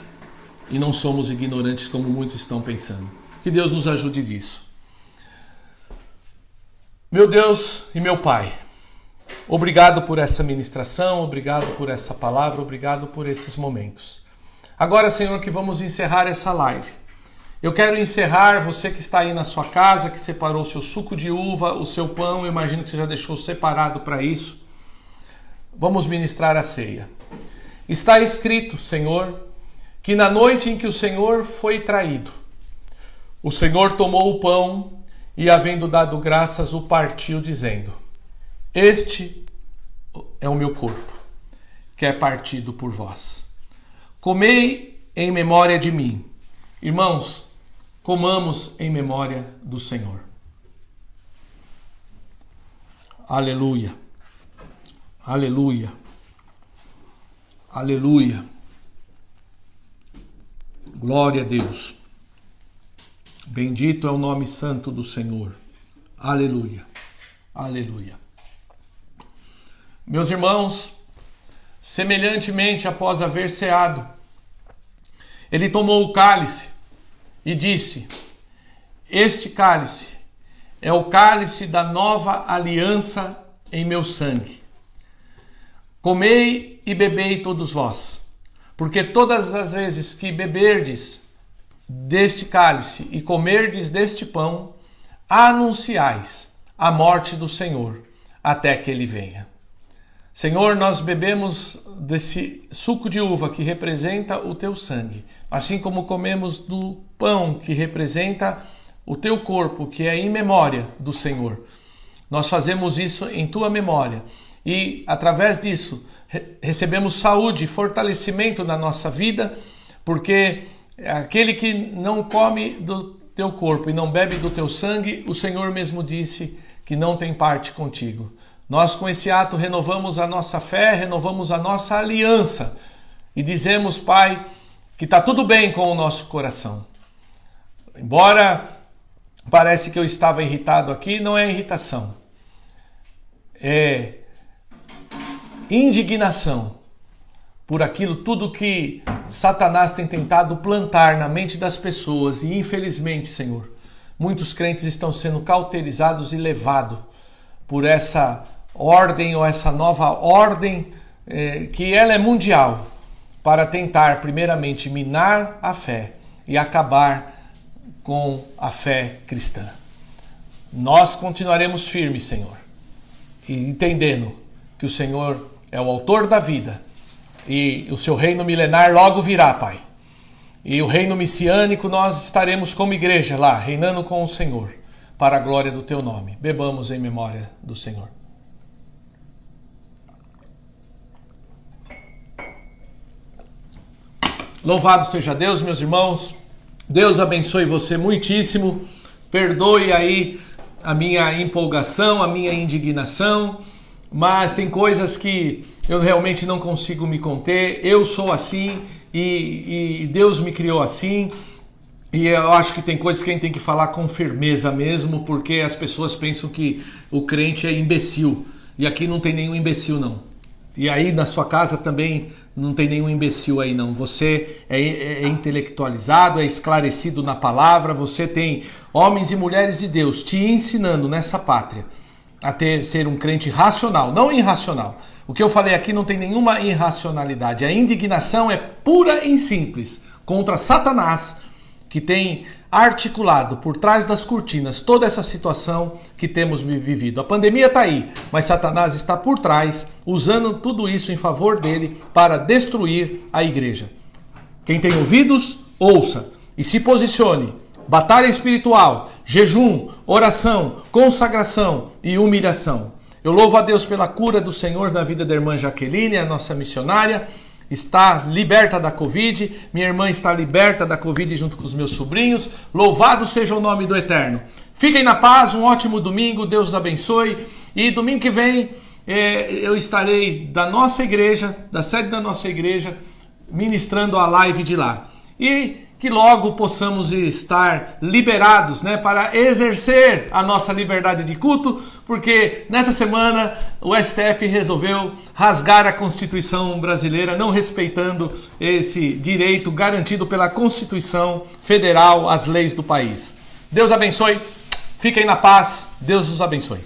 E não somos ignorantes como muitos estão pensando. Que Deus nos ajude disso. Meu Deus e meu Pai, obrigado por essa ministração, obrigado por essa palavra, obrigado por esses momentos. Agora, Senhor, que vamos encerrar essa live. Eu quero encerrar, você que está aí na sua casa, que separou o seu suco de uva, o seu pão, eu imagino que você já deixou separado para isso. Vamos ministrar a ceia. Está escrito, Senhor, que na noite em que o Senhor foi traído, o Senhor tomou o pão e, havendo dado graças, o partiu, dizendo: este é o meu corpo, que é partido por vós. Comei em memória de mim. Irmãos, comamos em memória do Senhor. Aleluia. Aleluia. Aleluia. Glória a Deus. Bendito é o nome santo do Senhor. Aleluia. Aleluia. Meus irmãos, semelhantemente após haver ceado, ele tomou o cálice e disse: este cálice é o cálice da nova aliança em meu sangue. Comei e bebei todos vós, porque todas as vezes que beberdes deste cálice e comerdes deste pão, anunciais a morte do Senhor até que ele venha. Senhor, nós bebemos desse suco de uva que representa o teu sangue, assim como comemos do pão que representa o teu corpo, que é em memória do Senhor. Nós fazemos isso em tua memória e, através disso, recebemos saúde e fortalecimento na nossa vida, porque aquele que não come do teu corpo e não bebe do teu sangue, o Senhor mesmo disse que não tem parte contigo. Nós, com esse ato, renovamos a nossa fé, renovamos a nossa aliança e dizemos, Pai, que está tudo bem com o nosso coração. Embora parece que eu estava irritado aqui, não é irritação. É indignação por aquilo tudo que Satanás tem tentado plantar na mente das pessoas. E infelizmente, Senhor, muitos crentes estão sendo cauterizados e levados por essa ordem ou essa nova ordem que ela é mundial, para tentar primeiramente minar a fé e acabar com a fé cristã. Nós continuaremos firmes, Senhor, e entendendo que o Senhor é o autor da vida e o seu reino milenar logo virá, Pai. E o reino messiânico nós estaremos como igreja lá, reinando com o Senhor, para a glória do teu nome. Bebamos em memória do Senhor. Louvado seja Deus, meus irmãos. Deus abençoe você muitíssimo. Perdoe aí a minha empolgação, a minha indignação, mas tem coisas que eu realmente não consigo me conter. Eu sou assim e Deus me criou assim. E eu acho que tem coisas que a gente tem que falar com firmeza mesmo, porque as pessoas pensam que o crente é imbecil. E aqui não tem nenhum imbecil, não. E aí na sua casa também não tem nenhum imbecil aí, não. Você é intelectualizado, é esclarecido na palavra, você tem homens e mulheres de Deus te ensinando nessa pátria a ser um crente racional, não irracional. O que eu falei aqui não tem nenhuma irracionalidade. A indignação é pura e simples contra Satanás, que tem articulado por trás das cortinas toda essa situação que temos vivido. A pandemia está aí, mas Satanás está por trás, usando tudo isso em favor dele para destruir a igreja. Quem tem ouvidos, ouça e se posicione. Batalha espiritual, jejum, oração, consagração e humilhação. Eu louvo a Deus pela cura do Senhor na vida da irmã Jaqueline, a nossa missionária. Está liberta da Covid, minha irmã está liberta da Covid junto com os meus sobrinhos. Louvado seja o nome do Eterno. Fiquem na paz, um ótimo domingo, Deus os abençoe. E domingo que vem eu estarei da nossa igreja, da sede da nossa igreja, ministrando a live de lá. E que logo possamos estar liberados, né, para exercer a nossa liberdade de culto, porque nessa semana o STF resolveu rasgar a Constituição brasileira, não respeitando esse direito garantido pela Constituição Federal às leis do país. Deus abençoe, fiquem na paz, Deus os abençoe.